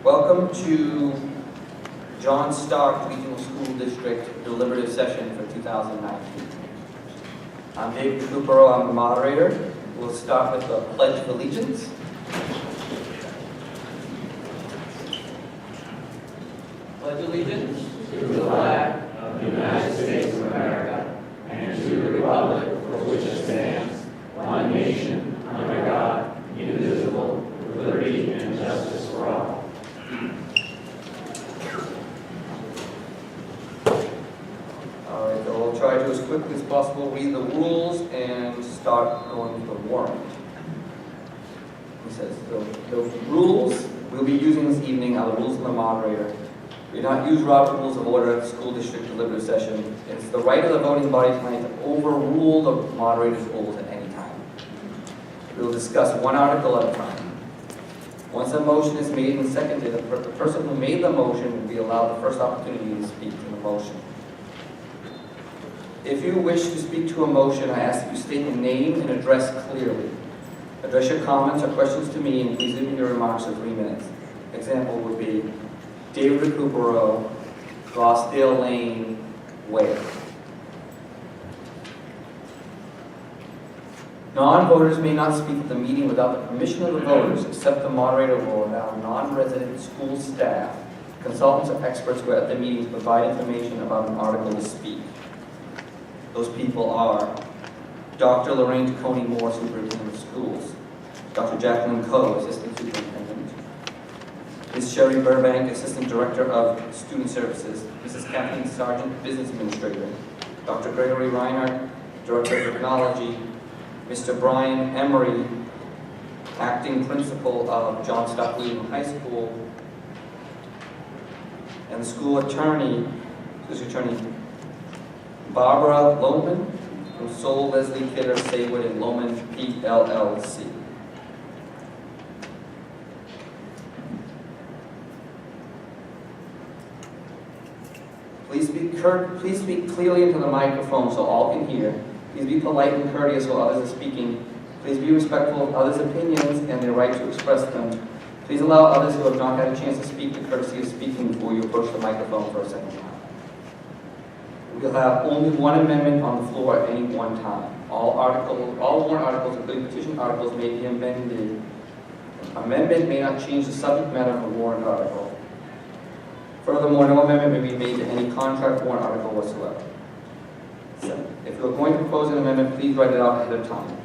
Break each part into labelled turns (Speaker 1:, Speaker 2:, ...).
Speaker 1: Welcome to John Stark Regional School District deliberative session for 2019. I'm David Cooper, I'm the moderator. We'll start with the Pledge of Allegiance. Pledge allegiance
Speaker 2: to the flag of the United States of America and to the republic for which it stands, one nation, under God, indivisible, with liberty and justice for all.
Speaker 1: All right, so we'll try to, as quickly as possible, read the rules and start going to the warrant. He says, the rules we'll be using this evening are the rules of the moderator. We do not use Robert Rules of Order at the school district deliberative session. It's the right of the voting body tonight to overrule the moderator's rules at any time. We will discuss one article at a time. Once a motion is made and seconded, the person who made the motion will be allowed the first opportunity to speak to the motion. If you wish to speak to a motion, I ask that you state your name and address clearly. Address your comments or questions to me and please limit your remarks to 3 minutes. Example would be David Recupero, Rossdale Lane, Weare. Non-voters may not speak at the meeting without the permission of the voters, except the moderator will allow non-resident school staff, consultants, or experts who are at the meetings provide information about an article to speak. Those people are Dr. Lorraine Taconi Moore, Superintendent of Schools, Dr. Jacqueline Coe, Assistant Superintendent, Ms. Sherry Burbank, Assistant Director of Student Services, Mrs. Kathleen Sargent, Business Administrator, Dr. Gregory Reinhardt, Director of Technology, Mr. Brian Emery, Acting Principal of John Stark Regional High School, and the school attorney, Barbara Lohman, from Sol Leslie Kidder Saywood and Lohman PLLC. Please speak clearly into the microphone so all can hear. Please be polite and courteous while others are speaking. Please be respectful of others' opinions and their right to express them. Please allow others who have not had a chance to speak the courtesy of speaking before you approach the microphone for a second time. We'll have only one amendment on the floor at any one time. All warrant articles, including petition articles, may be amended. Amendment may not change the subject matter of the warrant article. Furthermore, no amendment may be made to any contract warrant article whatsoever. If you are going to propose an amendment, please write it out ahead of time.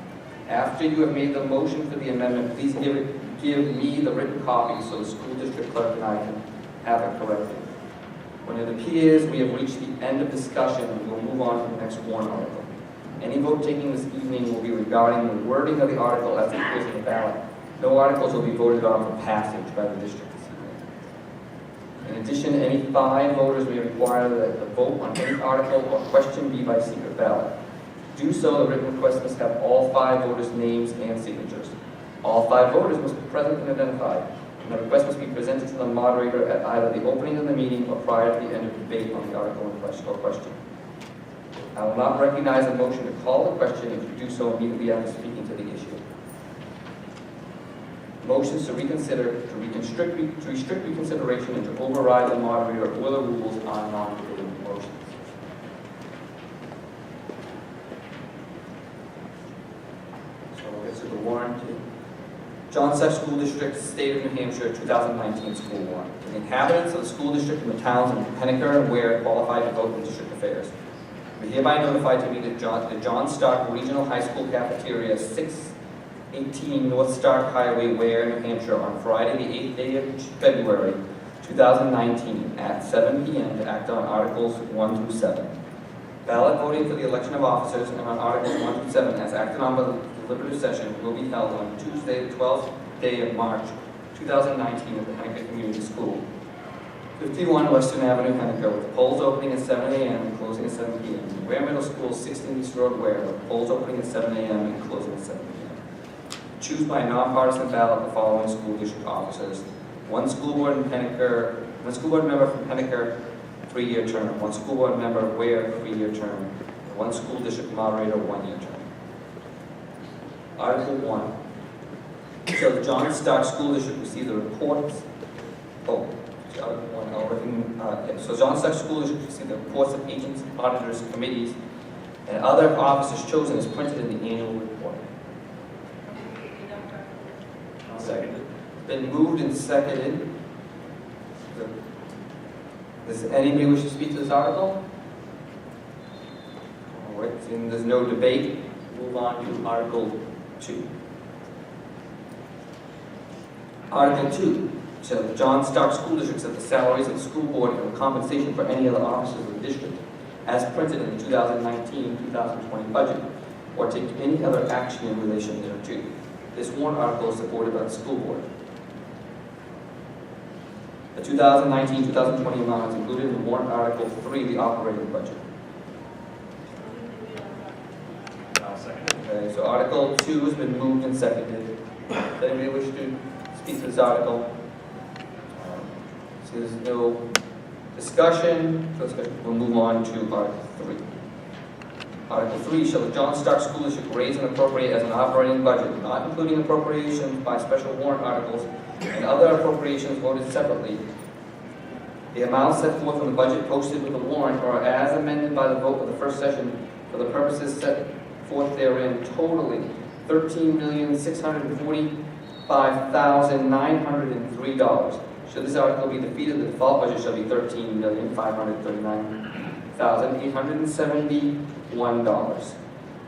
Speaker 1: After you have made the motion for the amendment, please give me the written copy so the school district clerk and I can have it corrected. When it appears we have reached the end of discussion, we will move on to the next warrant article. Any vote taken this evening will be regarding the wording of the article as it appears in the ballot. No articles will be voted on for passage by the district. In addition, any 5 voters may require that the vote on any article or question be by secret ballot. To do so, the written request must have all 5 voters' names and signatures. All 5 voters must be present and identified, and the request must be presented to the moderator at either the opening of the meeting or prior to the end of the debate on the article in question. I will not recognize a motion to call the question if you do so immediately after speaking to the issue. Motions to reconsider, to restrict reconsideration, and to override the moderator or the rules on non-debatable motions. So we'll get to the warrant. John Stark School District, State of New Hampshire, 2019 school warrant. The inhabitants of the school district and the towns of Penneker and Weare qualified to vote in district affairs. We hereby notified to me that the John Stark Regional High School cafeteria, 618 North Stark Highway, Weare, New Hampshire, on Friday, the 8th day of February, 2019, at 7 p.m. to act on Articles 1 through 7. Ballot voting for the election of officers and on Articles 1 through 7, as acted on by the deliberative session, will be held on Tuesday, the 12th day of March, 2019, at the Penneker Community School, 51 Western Avenue, Penneker, with the polls opening at 7 a.m. and closing at 7 p.m. Weare Middle School, 16 East Road, Weare, with the polls opening at 7 a.m. and closing at 7 p.m. Choose by nonpartisan ballot the following school district officers: one school board member from Penneker, 3-year term; one school board member of Weare, 3-year term; and one school district moderator, 1-year term. Article 1. Shall the John Stark School District receive the reports Oh, the other one, so John Stark School District receive the reports of agents, auditors, committees, and other officers chosen as printed in the annual report.
Speaker 2: I'll second it.
Speaker 1: Been moved and seconded. Does anybody wish to speak to this article? All right, seeing there's no debate, move on to Article 2. Article 2, shall the John Stark School District set the salaries of the school board and the compensation for any other officers of the district as printed in the 2019-2020 budget, or take any other action in relation thereto. This warrant article is supported by the school board. The 2019-2020 amount is included in warrant Article 3, the operating budget.
Speaker 2: I'll second it.
Speaker 1: Okay, so Article 2 has been moved and seconded. Does anybody wish to speak to this article? So there's no discussion. We'll move on to Article 3. Article 3, shall the John Stark School District raise and appropriate as an operating budget, not including appropriations by special warrant articles and other appropriations voted separately, the amount set forth in the budget posted with the warrant or as amended by the vote of the first session for the purposes set forth therein, totaling $13,645,903. Should this article be defeated, the default budget shall be $13,539,871,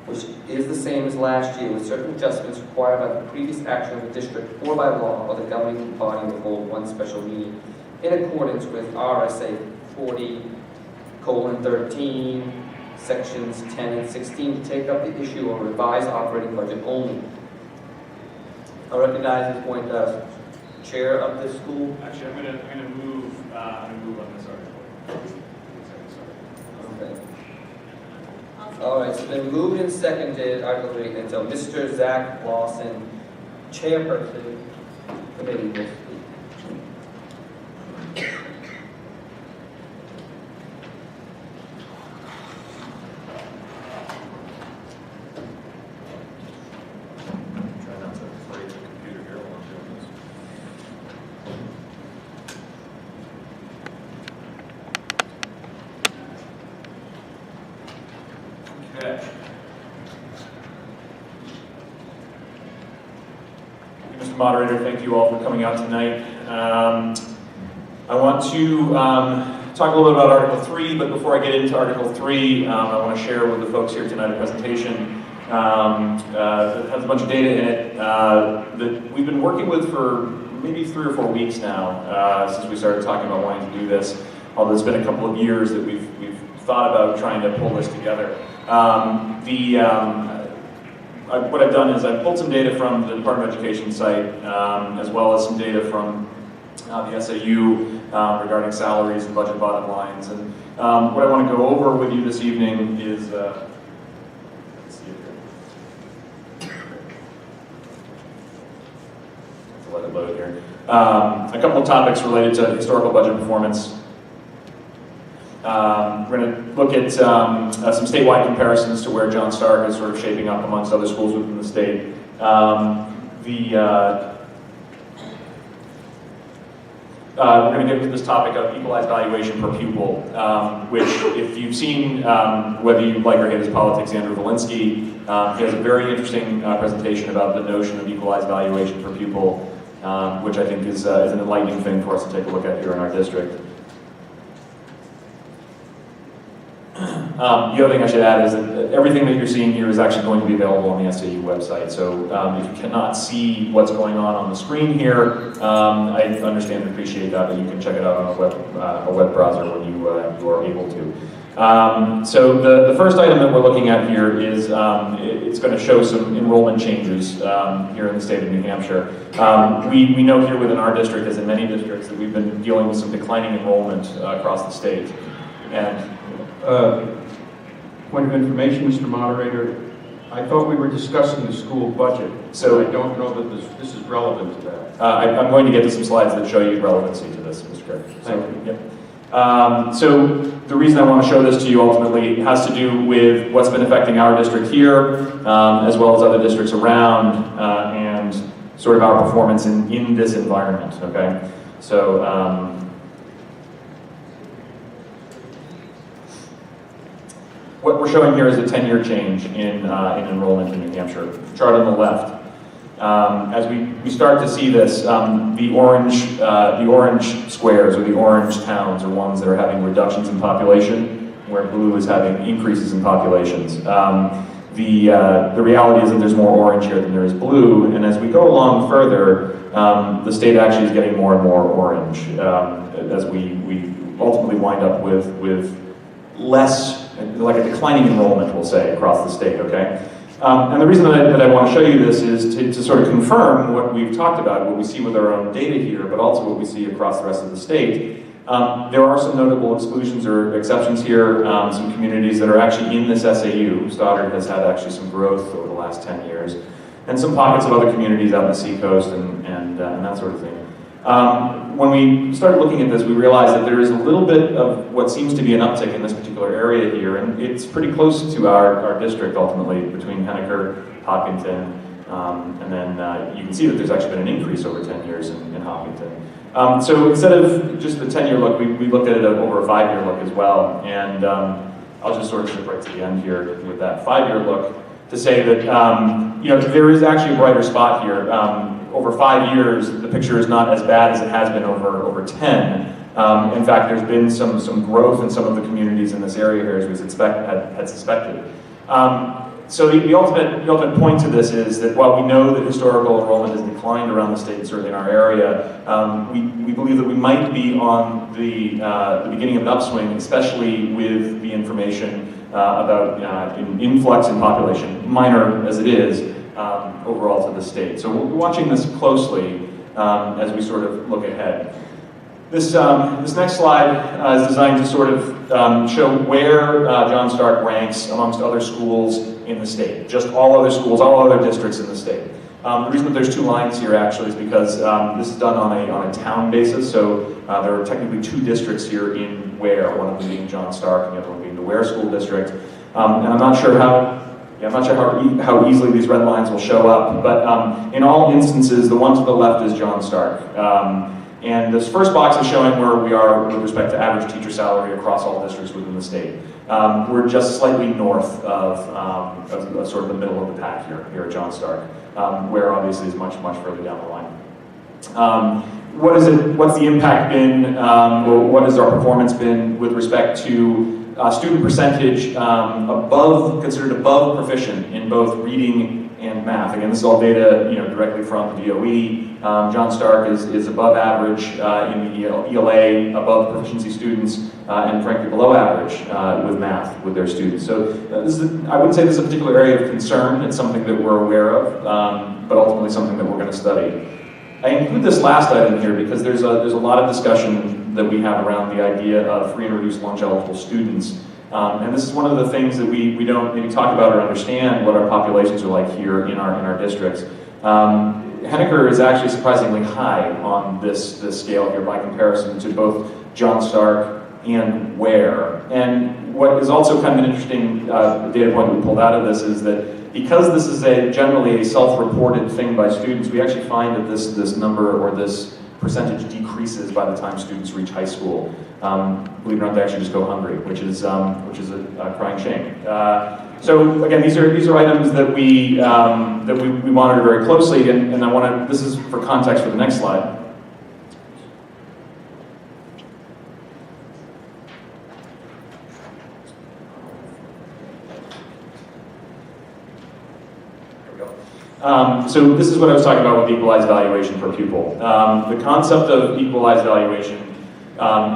Speaker 1: which is the same as last year, with certain adjustments required by the previous action of the district or by law or the governing body will hold one special meeting in accordance with RSA 40:13, sections 10 and 16 to take up the issue of a revised operating budget only. I recognize this point as chair of this school.
Speaker 2: Actually, I'm gonna move on this article.
Speaker 1: Okay. All right, so it's been moved and seconded, Article 3, and so Mr. Zach Lawson, chairperson, committee will speak.
Speaker 2: Try not to play the computer here while I'm doing this. Okay. Mr. Moderator, thank you all for coming out tonight. I want to talk a little bit about Article 3, but before I get into Article 3, I want to share with the folks here tonight a presentation that has a bunch of data in it that we've been working with for maybe 3 or 4 weeks now since we started talking about wanting to do this, although it's been a couple of years that we've thought about trying to pull this together. What I've done is I've pulled some data from the Department of Education site, as well as some data from the SAU regarding salaries and budget bottom lines. And what I want to go over with you this evening is, let's see here. Let's let it load here. A couple of topics related to historical budget performance. We're going to look at some statewide comparisons to where John Stark is sort of shaping up amongst other schools within the state. We're going to get into this topic of equalized valuation per pupil, which, if you've seen, whether you like or hate his politics, Andrew Valinsky, he has a very interesting presentation about the notion of equalized valuation per pupil, which I think is an enlightening thing for us to take a look at here in our district. The other thing I should add is that everything that you're seeing here is actually going to be available on the SAU website. So if you cannot see what's going on the screen here, I understand and appreciate that, but you can check it out on a web browser when you are able to. So the first item that we're looking at here is it's going to show some enrollment changes here in the state of New Hampshire. We know here within our district, as in many districts, that we've been dealing with some declining enrollment across the state. And
Speaker 3: point of information, Mr. Moderator, I thought we were discussing the school budget, so I don't know that this is relevant to that.
Speaker 2: I'm going to get to some slides that show you relevancy to this, Mr. Kirk.
Speaker 3: Thank you.
Speaker 2: Yep. So the reason I want to show this to you ultimately has to do with what's been affecting our district here, as well as other districts around, and sort of our performance in this environment, okay?
Speaker 4: So what we're showing here is a 10-year change in enrollment in New Hampshire. Chart on the left. As we start to see this, the orange squares or the orange towns are ones that are having reductions in population, where blue is having increases in populations. The reality is that there's more orange here than there is blue, and as we go along further, the state actually is getting more and more orange as we ultimately wind up with less, like a declining enrollment, we'll say, across the state, okay? And the reason that I want to show you this is to sort of confirm what we've talked about, what we see with our own data here, but also what we see across the rest of the state. There are some notable exclusions or exceptions here, some communities that are actually in this SAU. Stoddard has had actually some growth over the last 10 years, and some pockets of other communities out in the seacoast and that sort of thing. When we started looking at this, we realized that there is a little bit of what seems to be an uptick in this particular area here, and it's pretty close to our district ultimately, between Henniker, Hopkinton, and then you can see that there's actually been an increase over 10 years in Hopkinton. So instead of just the 10-year look, we looked at it over a 5-year look as well, and I'll just sort of skip right to the end here with that 5-year look to say that there is actually a brighter spot here. Over 5 years, the picture is not as bad as it has been over 10. In fact, there's been some growth in some of the communities in this area here, as we had suspected. So the ultimate point to this is that while we know that historical enrollment has declined around the state, and certainly in our area, we believe that we might be on the beginning of an upswing, especially with the information about influx in population, minor as it is, overall to the state. So we'll be watching this closely as we sort of look ahead. This next slide is designed to sort of show where John Stark ranks amongst other schools in the state, just all other schools, all other districts in the state. The reason that there's 2 lines here actually is because this is done on a town basis, so there are technically 2 districts here in Weare, one of them being John Stark and the other one being the Weare School District. And I'm not sure how easily these red lines will show up, but in all instances, the one to the left is John Stark. And this first box is showing where we are with respect to average teacher salary across all districts within the state. We're just slightly north of sort of the middle of the pack here at John Stark, where obviously is much further down the line. What's the impact been, or what has our performance been with respect to student percentage considered above proficient in both reading and math? Again, this is all data directly from the DOE. John Stark is above average in the ELA, above proficiency students, and frankly below average with math with their students. So I wouldn't say this is a particular area of concern. It's something that we're aware of, but ultimately something that we're going to study. I include this last item here because there's a lot of discussion that we have around the idea of free and reduced lunch eligible students. And this is one of the things that we don't maybe talk about or understand what our populations are like here in our districts. Henniker is actually surprisingly high on this scale here by comparison to both John Stark and Weare. And what is also kind of an interesting data point we pulled out of this is that because this is generally a self-reported thing by students, we actually find that this number or this percentage decreases by the time students reach high school. Believe it or not, they actually just go hungry, which is a crying shame. So again, these are items that we monitor very closely, and I want to. This is for context for the next slide. So this is what I was talking about with equalized valuation per pupil. The concept of equalized valuation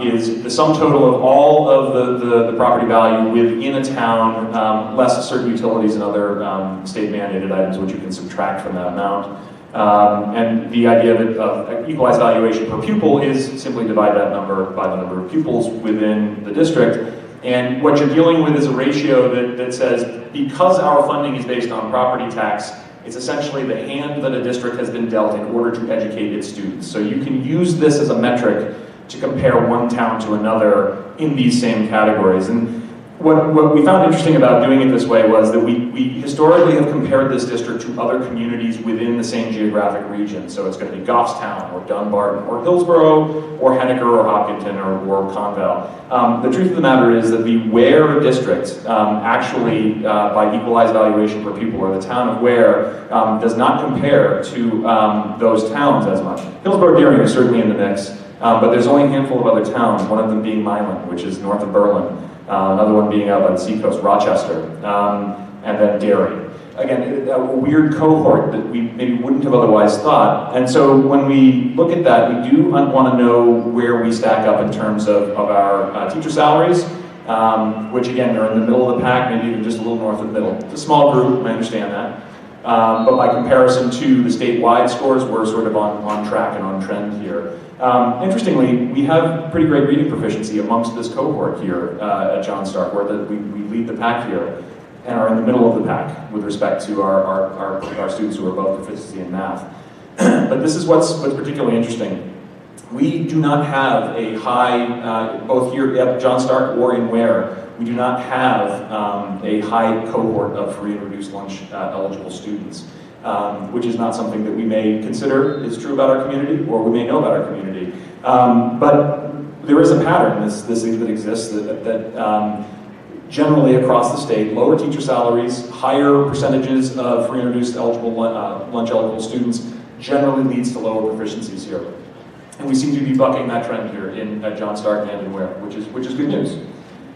Speaker 4: is the sum total of all of the property value within a town, less certain utilities and other state mandated items which you can subtract from that amount. And the idea of equalized valuation per pupil is simply divide that number by the number of pupils within the district. And what you're dealing with is a ratio that says, because our funding is based on property tax, it's essentially the hand that a district has been dealt in order to educate its students. So you can use this as a metric to compare one town to another in these same categories. And What we found interesting about doing it this way was that we historically have compared this district to other communities within the same geographic region. So it's going to be Goffstown, or Dunbarton, or Hillsborough, or Henniker, or Hopkinton, or Conval. The truth of the matter is that the Weare district, actually, by equalized valuation per pupil, or the town of Weare, does not compare to those towns as much. Hillsborough-Deering is certainly in the mix, but there's only a handful of other towns, one of them being Milan, which is north of Berlin. Another one being out by the seacoast, Rochester, and then Derry. Again, a weird cohort that we maybe wouldn't have otherwise thought. And so when we look at that, we do want to know where we stack up in terms of our teacher salaries, which again, are in the middle of the pack, maybe even just a little north of the middle. It's a small group, I understand that. But by comparison to the statewide scores, we're sort of on track and on trend here. Interestingly, we have pretty great reading proficiency amongst this cohort here at John Stark, where we lead the pack here and are in the middle of the pack with respect to our students who are above proficiency in math. But this is what's particularly interesting. We do not have a high, both here at John Stark or in Weare, we do not have a high cohort of free and reduced lunch eligible students. Which is not something that we may consider is true about our community, or we may know about our community. But there is a pattern that exists that generally across the state, lower teacher salaries, higher percentages of free and reduced eligible lunch eligible students generally leads to lower proficiencies here. And we seem to be bucking that trend here at John Stark and in Weare, which is good news.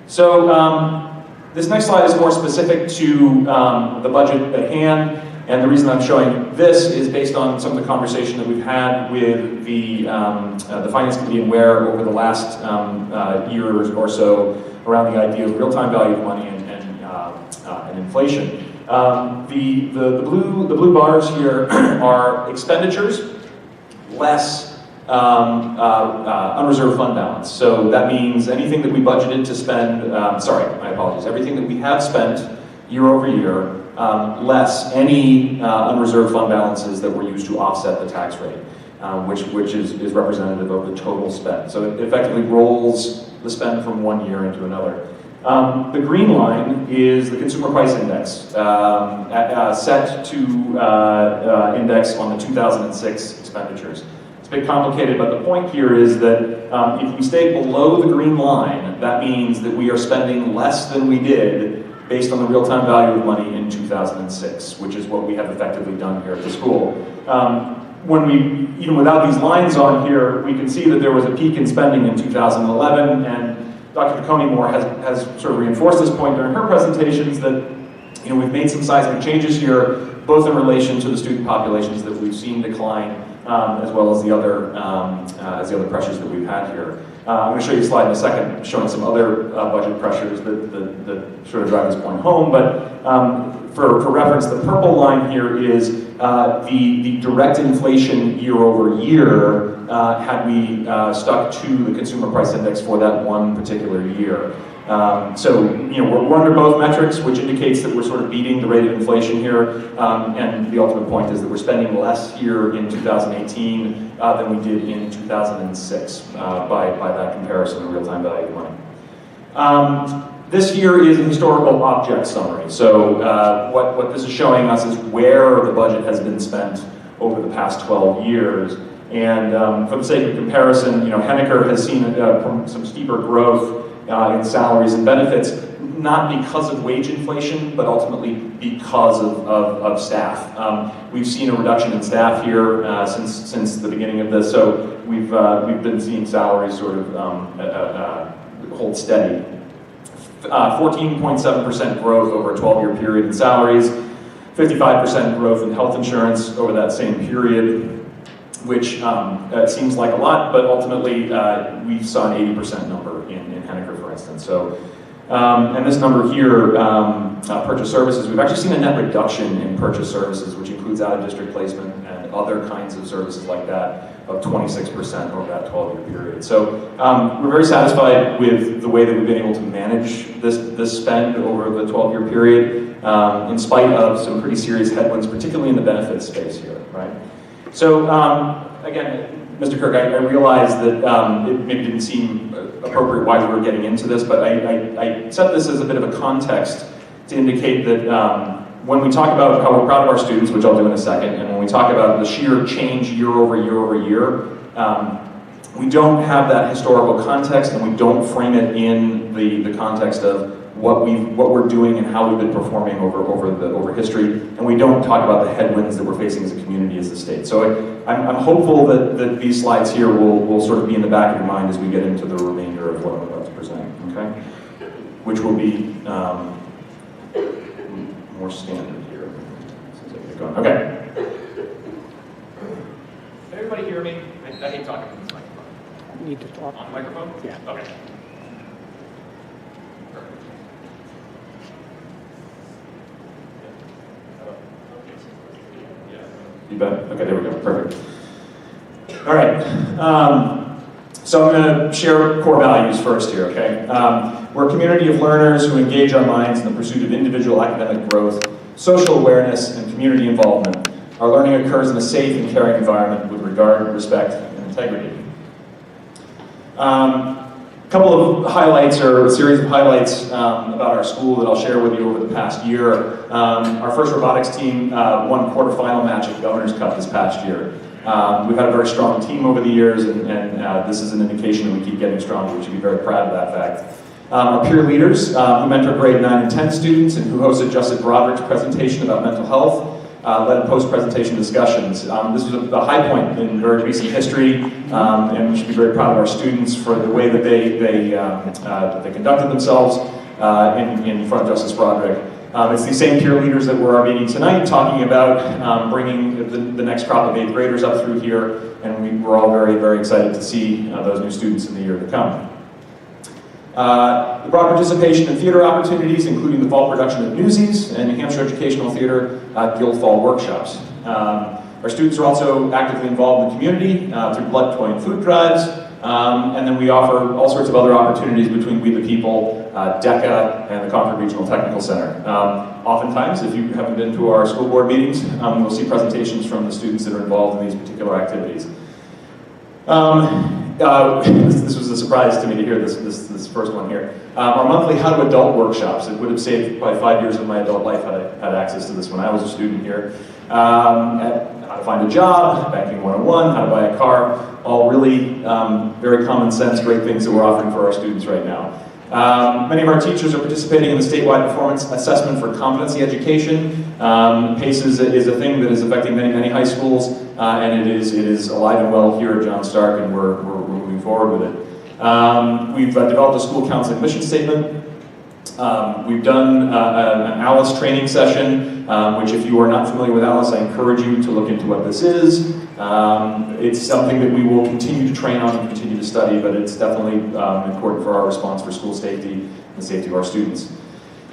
Speaker 4: So this next slide is more specific to the budget at hand. And the reason I'm showing this is based on some of the conversation that we've had with the Finance Committee in Weare over the last year or so around the idea of real-time value of money and inflation. The blue bars here are expenditures less unreserved fund balance. So that means anything that we budgeted to spend, everything that we have spent year over year, less any unreserved fund balances that were used to offset the tax rate, which is representative of the total spend. So it effectively rolls the spend from one year into another. The green line is the consumer price index, set to index on the 2006 expenditures. It's a bit complicated, but the point here is that if we stay below the green line, that means that we are spending less than we did based on the real-time value of money in 2006, which is what we have effectively done here at the school. Even without these lines on here, we can see that there was a peak in spending in 2011, and Dr. Taconey-Moore has sort of reinforced this point during her presentations that we've made some seismic changes here, both in relation to the student populations that we've seen decline, as well as the other pressures that we've had here. I'm going to show you a slide in a second showing some other budget pressures that sort of drive this point home, but for reference, the purple line here is the direct inflation year over year had we stuck to the consumer price index for that one particular year. So we're under both metrics, which indicates that we're sort of beating the rate of inflation here, and the ultimate point is that we're spending less here in 2018 than we did in 2006 by that comparison of real-time value of money. This here is a historical object summary. So what this is showing us is where the budget has been spent over the past 12 years. And for the sake of comparison, Henniker has seen some steeper growth in salaries and benefits, not because of wage inflation, but ultimately because of staff. We've seen a reduction in staff here since the beginning of this, so we've been seeing salaries sort of hold steady. 14.7% growth over a 12-year period in salaries, 55% growth in health insurance over that same period, which seems like a lot, but ultimately we saw an 80% number in Henniker, for instance. So, and this number here, purchase services, we've actually seen a net reduction in purchase services, which includes out-of-district placement and other kinds of services like that, of 26% over that 12-year period. So we're very satisfied with the way that we've been able to manage this spend over the 12-year period, in spite of some pretty serious headwinds, particularly in the benefits space here, right? So again, Mr. Kirk, I realize that it maybe didn't seem appropriate why we were getting into this, but I set this as a bit of a context to indicate that when we talk about how we're proud of our students, which I'll do in a second, and when we talk about the sheer change year over year over year, we don't have that historical context, and we don't frame it in the context of what we're doing and how we've been performing over history, and we don't talk about the headwinds that we're facing as a community, as a state. So I'm hopeful that these slides here will sort of be in the back of your mind as we get into the remainder of what I'm about to present, okay? Which will be more standard here. Okay. Can everybody hear me? I hate talking to this microphone.
Speaker 5: Need to talk.
Speaker 4: On the microphone?
Speaker 5: Yeah.
Speaker 4: Okay. You bet. Okay, there we go. Perfect. All right. So I'm going to share core values first here, okay? We're a community of learners who engage our minds in the pursuit of individual academic growth, social awareness, and community involvement. Our learning occurs in a safe and caring environment with regard, respect, and integrity. A couple of highlights, or a series of highlights about our school that I'll share with you over the past year. Our first robotics team won quarterfinal match at Governor's Cup this past year. We've had a very strong team over the years, and this is an indication that we keep getting stronger. We should be very proud of that fact. Our peer leaders, who mentor grade 9 and 10 students, and who hosted Justice Broderick's presentation about mental health, led post-presentation discussions. This was a high point in very recent history, and we should be very proud of our students for the way that they conducted themselves in front of Justice Broderick. It's these same peer leaders that we're meeting tonight, talking about bringing the next crop of 8th graders up through here, and we're all very, very excited to see those new students in the year to come. The broad participation in theater opportunities, including the fall production of Newsies and New Hampshire Educational Theater Guild Fall workshops. Our students are also actively involved in the community through blood, toy, and food drives, and then we offer all sorts of other opportunities between We the People, DECA, and the Concord Regional Technical Center. Oftentimes, if you haven't been to our school board meetings, you'll see presentations from the students that are involved in these particular activities. This was a surprise to me to hear this first one here. Our monthly How to Adult workshops. It would have saved probably 5 years of my adult life had I had access to this when I was a student here. How to find a job, banking 101, how to buy a car, all really very common sense, great things that we're offering for our students right now. Many of our teachers are participating in the statewide performance assessment for competency education. PACE is a thing that is affecting many high schools, and it is alive and well here at John Stark, and we're moving forward with it. We've developed a school counseling mission statement. We've done an ALICE training session, which if you are not familiar with ALICE, I encourage you to look into what this is. It's something that we will continue to train on and continue to study, but it's definitely important for our response for school safety and the safety of our students.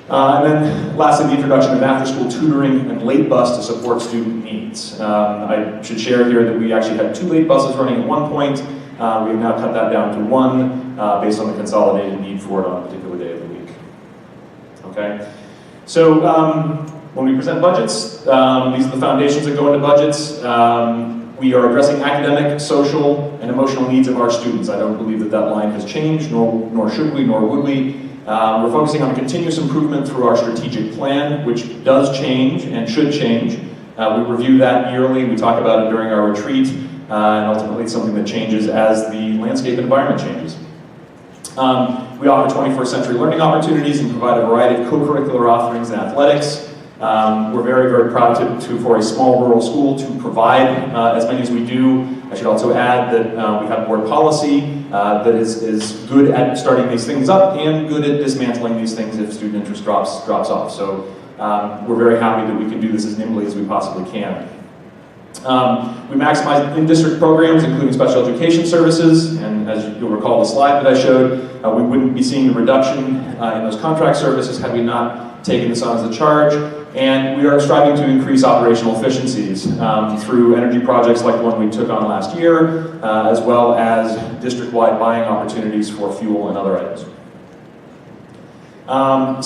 Speaker 4: And then lastly, the introduction of after-school tutoring and late bus to support student needs. I should share here that we actually had 2 late buses running at one point. We have now cut that down to 1 based on the consolidated need for it on a particular day of the week. Okay, so when we present budgets, these are the foundations that go into budgets. We are addressing academic, social, and emotional needs of our students. I don't believe that line has changed, nor should we, nor would we. We're focusing on continuous improvement through our strategic plan, which does change and should change. We review that yearly. We talk about it during our retreat, and ultimately it's something that changes as the landscape and environment changes. We offer 21st century learning opportunities and provide a variety of co-curricular offerings in athletics. We're very, very proud for a small rural school to provide as many as we do. I should also add that we have board policy that is good at starting these things up and good at dismantling these things if student interest drops off. So we're very happy that we can do this as nimbly as we possibly can. We maximize in-district programs, including special education services, and as you'll recall the slide that I showed, we wouldn't be seeing the reduction in those contract services had we not taken this on as a charge. And we are striving to increase operational efficiencies through energy projects like the one we took on last year, as well as district-wide buying opportunities for fuel and other items.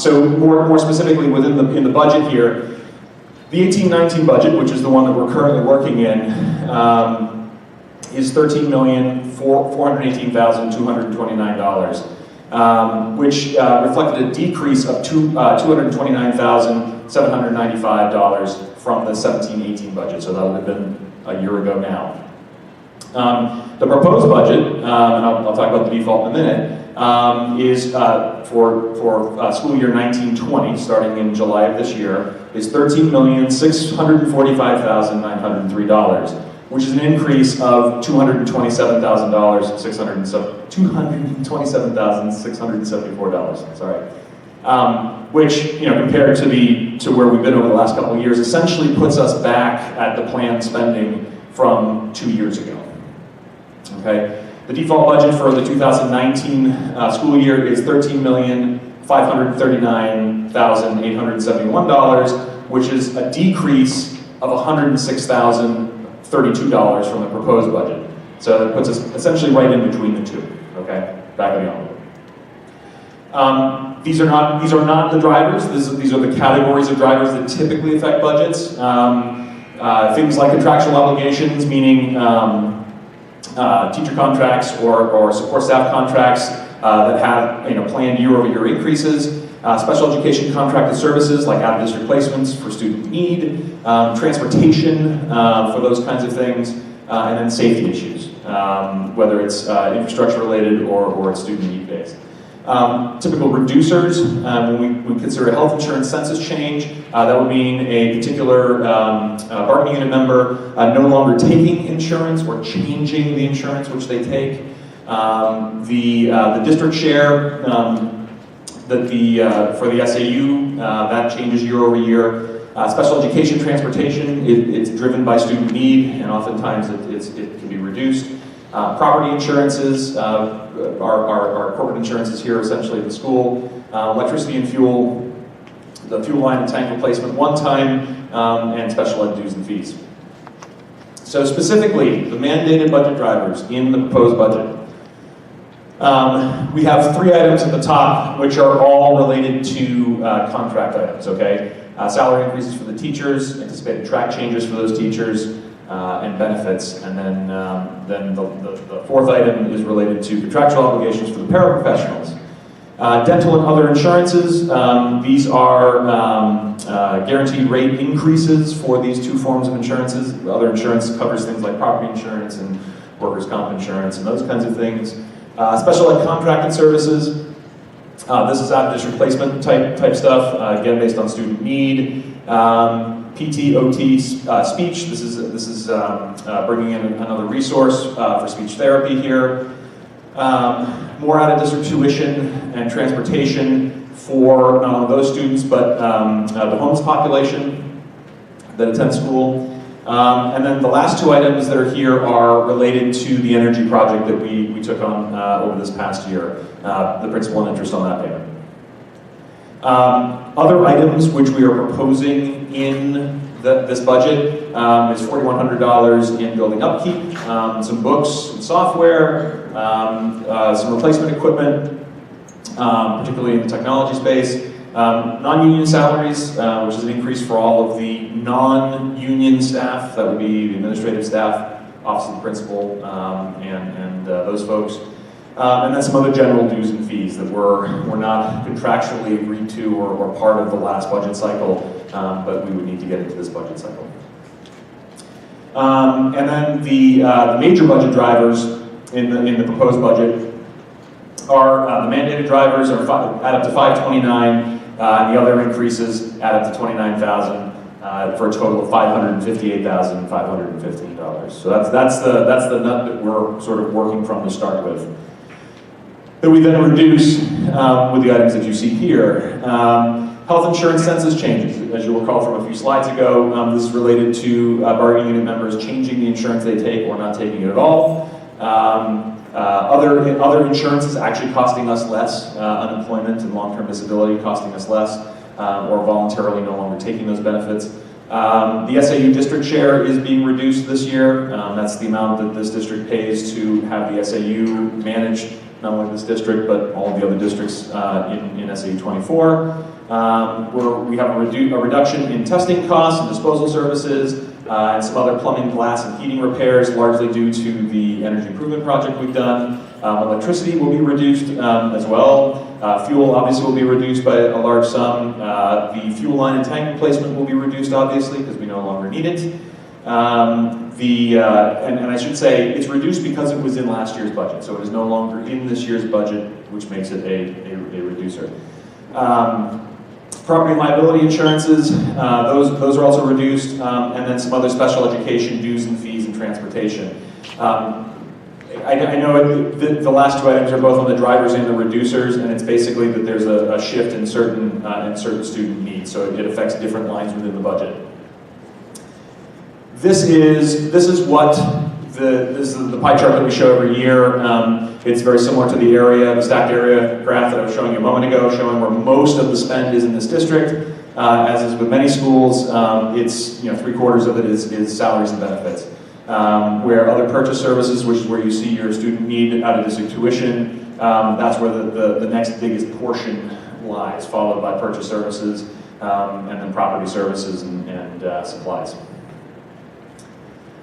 Speaker 4: So more specifically in the budget here, the 18-19 budget, which is the one that we're currently working in, is $13,418,229, which reflected a decrease of $229,795 from the 17-18 budget, so that would have been a year ago now. The proposed budget, and I'll talk about the default in a minute, is for school year 19-20, starting in July of this year, is $13,645,903, which is an increase of $227,674. Sorry, which, compared to where we've been over the last couple of years, essentially puts us back at the planned spending from 2 years ago. Okay, the default budget for the 2019 school year is $13,539,871, which is a decrease of $106,032 from the proposed budget. So that puts us essentially right in between the two. Okay, back of the envelope. These are not the drivers. These are the categories of drivers that typically affect budgets. Things like contractual obligations, meaning teacher contracts or support staff contracts that have planned year-over-year increases, special education contracted services like out-of-district placements for student need, transportation for those kinds of things, and then safety issues, whether it's infrastructure related or it's student need based. Typical reducers, when we consider a health insurance census change, that would mean a particular bargaining unit member no longer taking insurance or changing the insurance which they take. The district share for the SAU, that changes year over year. Special education transportation, it's driven by student need, and oftentimes it can be reduced. Property insurances, our corporate insurances here essentially at the school, electricity and fuel, the fuel line and tank replacement one time, and special ed dues and fees. So specifically, the mandated budget drivers in the proposed budget. We have 3 items at the top, which are all related to contract items, okay? Salary increases for the teachers, anticipated track changes for those teachers, and benefits, and then the 4th item is related to contractual obligations for the paraprofessionals. Dental and other insurances, these are guaranteed rate increases for these 2 forms of insurances. Other insurance covers things like property insurance and workers' comp insurance and those kinds of things. Special ed contracted services, this is out-of-district placement type stuff, again based on student need. PT, OT, speech. This is bringing in another resource for speech therapy here. More out-of-district tuition and transportation for not only those students, but the homeless population that attend school. And then the last 2 items that are here are related to the energy project that we took on over this past year, the principal and interest on that payment. Other items which we are proposing in this budget is $4,100 in building upkeep, some books, some software, some replacement equipment, particularly in the technology space, non-union salaries, which is an increase for all of the non-union staff, that would be the administrative staff, office of the principal, and those folks. And then some other general dues and fees that were not contractually agreed to or part of the last budget cycle, but we would need to get into this budget cycle. And then the major budget drivers in the proposed budget are the mandated drivers add up to $529, and the other increases add up to $29,000 for a total of $558,515. So that's the nut that we're sort of working from to start with. That we then reduce with the items that you see here. Health insurance census changes. As you'll recall from a few slides ago, this is related to bargaining unit members changing the insurance they take or not taking it at all. Other insurance is actually costing us less, unemployment and long-term disability costing us less, or voluntarily no longer taking those benefits. The SAU district share is being reduced this year. That's the amount that this district pays to have the SAU manage not only this district, but all the other districts in SAU 24. We have a reduction in testing costs and disposal services, and some other plumbing, glass, and heating repairs, largely due to the energy improvement project we've done. Electricity will be reduced as well. Fuel obviously will be reduced by a large sum. The fuel line and tank replacement will be reduced obviously because we no longer need it. And I should say it's reduced because it was in last year's budget, so it is no longer in this year's budget, which makes it a reducer. Property and liability insurances, those are also reduced, and then some other special education dues and fees and transportation. I know the last two items are both on the drivers and the reducers, and it's basically that there's a shift in certain student needs, so it affects different lines within the budget. This is the pie chart that we show every year. It's very similar to the stacked area graph that I was showing you a moment ago, showing where most of the spend is in this district. As is with many schools, it's 3/4 of it is salaries and benefits. Where other purchase services, which is where you see your student need out of district tuition, that's where the next biggest portion lies, followed by purchase services, and then property services and supplies.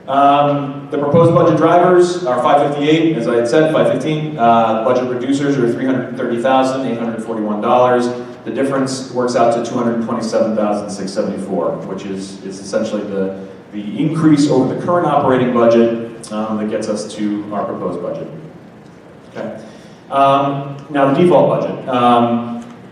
Speaker 4: The proposed budget drivers are 558, as I had said, 515. Budget reducers are $330,841. The difference works out to $227,674, which is essentially the increase over the current operating budget that gets us to our proposed budget. Okay. Now the default budget.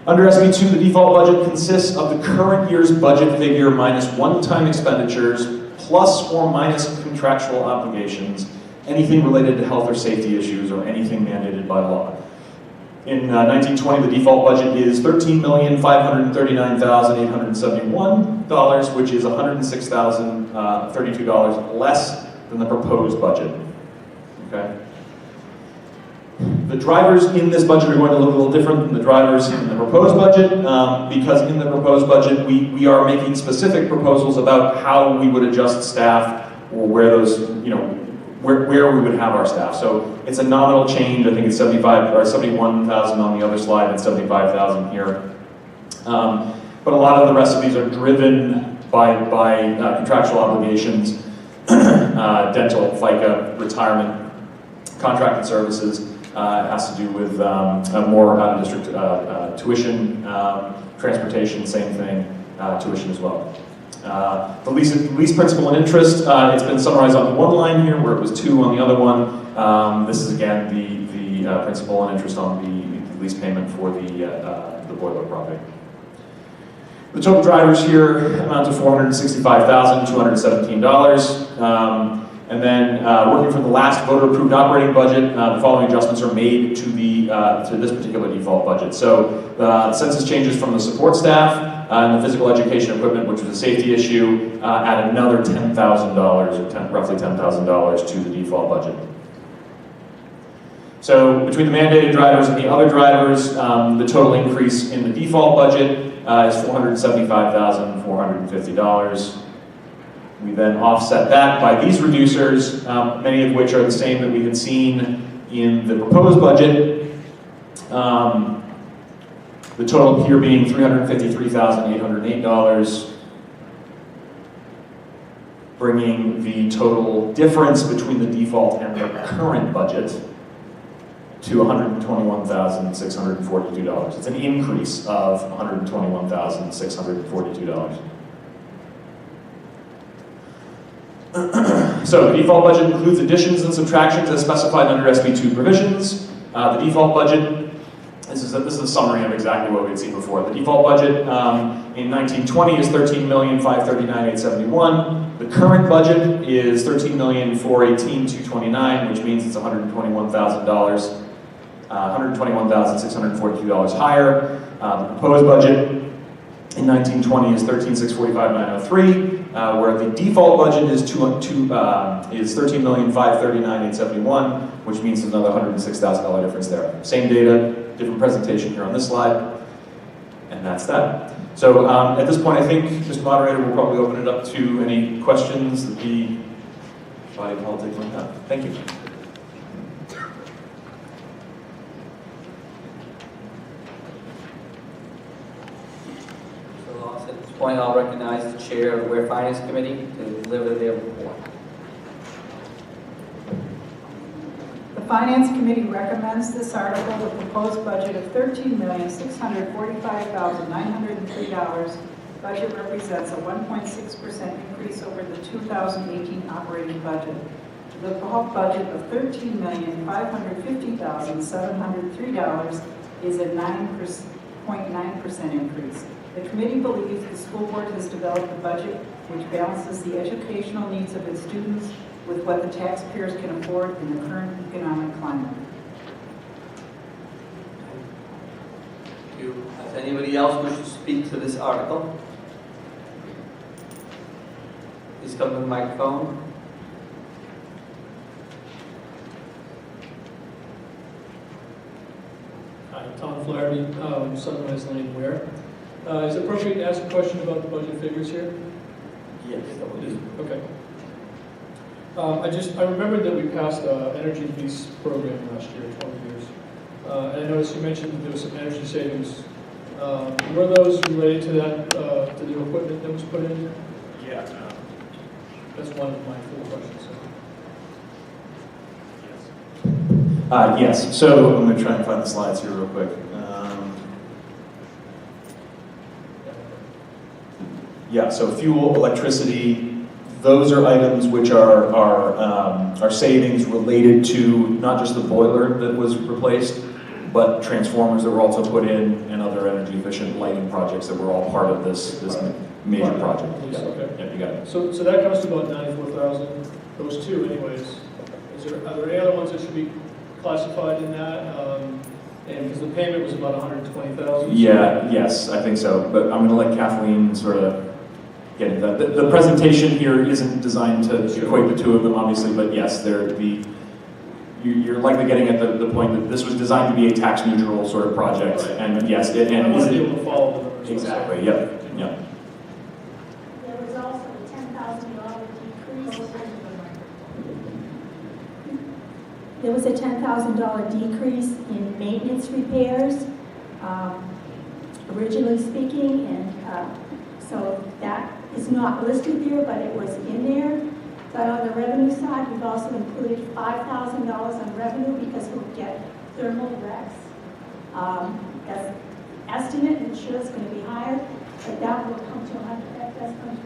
Speaker 4: Under SB2, the default budget consists of the current year's budget figure minus one-time expenditures, plus or minus contractual obligations, anything related to health or safety issues, or anything mandated by law. In 1920, the default budget is $13,539,871, which is $106,032 less than the proposed budget. Okay. The drivers in this budget are going to look a little different than the drivers in the proposed budget, because in the proposed budget, we are making specific proposals about how we would adjust staff, or where those, where we would have our staff. So it's a nominal change. I think it's 71,000 on the other slide and 75,000 here. But a lot of the rest of these are driven by contractual obligations, dental, FICA, retirement, contracted services. It has to do with more out-of-district tuition, transportation, same thing, tuition as well. The lease principal and interest, it's been summarized on one line here, where it was 2 on the other one. This is again the principal and interest on the lease payment for the boiler project. The total drivers here amount to $465,217. And then, working from the last voter-approved operating budget, the following adjustments are made to this particular default budget. So, the census changes from the support staff and the physical education equipment, which was a safety issue, add another $10,000, or roughly $10,000 to the default budget. So, between the mandated drivers and the other drivers, the total increase in the default budget is $475,450. We then offset that by these reducers, many of which are the same that we had seen in the proposed budget. The total here being $353,808, bringing the total difference between the default and the current budget to $121,642. It's an increase of $121,642. So the default budget includes additions and subtractions as specified under SB2 provisions. The default budget, this is a summary of exactly what we had seen before. The default budget in 1920 is $13,539,871. The current budget is $13,418,229, which means it's $121,642 higher. The proposed budget in 1920 is $13,645,903. Where the default budget is $13,539,871, which means there's another $106,000 difference there. Same data, different presentation here on this slide, and that's that. So at this point, I think, Mr. Moderator, we'll probably open it up to any questions that the body politic might have. Thank you.
Speaker 1: So I'll sit point, I'll recognize the chair of the Weare Finance Committee to deliver their report.
Speaker 5: The Finance Committee recommends this article. The proposed budget of $13,645,903. Budget represents a 1.6% increase over the 2018 operating budget. The bulk budget of $13,550,703 is a 9.9% increase. The committee believes the school board has developed a budget which balances the educational needs of its students with what the taxpayers can afford in the current economic climate.
Speaker 1: Thank you. Does anybody else wish to speak to this article? Please come to the microphone.
Speaker 6: Hi, Tom Flaherty, Sunrise Lane, Weare. Is it appropriate to ask a question about the budget figures here?
Speaker 1: Yes, that would be.
Speaker 6: Okay. I remembered that we passed an energy lease program last year, 20 years. And I noticed you mentioned that there was some energy savings. Were those related to that, to the equipment that was put in?
Speaker 4: Yeah.
Speaker 6: That's one of my full questions.
Speaker 4: Yes, so I'm going to try and find the slides here real quick. Yeah, so fuel, electricity, those are items which are savings related to not just the boiler that was replaced, but transformers that were also put in and other energy efficient lighting projects that were all part of this major project. Yeah.
Speaker 6: Okay.
Speaker 4: Yeah, you got it.
Speaker 6: So that comes to about 94,000, those two anyways. Are there any other ones that should be classified in that? And because the payment was about 120,000.
Speaker 4: Yeah, yes, I think so. But I'm going to let Kathleen sort of get into that. The presentation here isn't designed to equate the two of them, obviously, but yes, you're likely getting at the point that this was designed to be a tax neutral sort of project.
Speaker 6: Right.
Speaker 4: And yes,
Speaker 6: I want to be able to follow the numbers.
Speaker 4: exactly, yep, yep.
Speaker 7: There was also a $10,000 decrease. There was a $10,000 decrease in maintenance repairs, originally speaking, and so that is not listed there, but it was in there. But on the revenue side, we've also included $5,000 on revenue because we'll get thermal wrecks. As estimate, and sure it's going to be higher, but that will come to 100. That does come to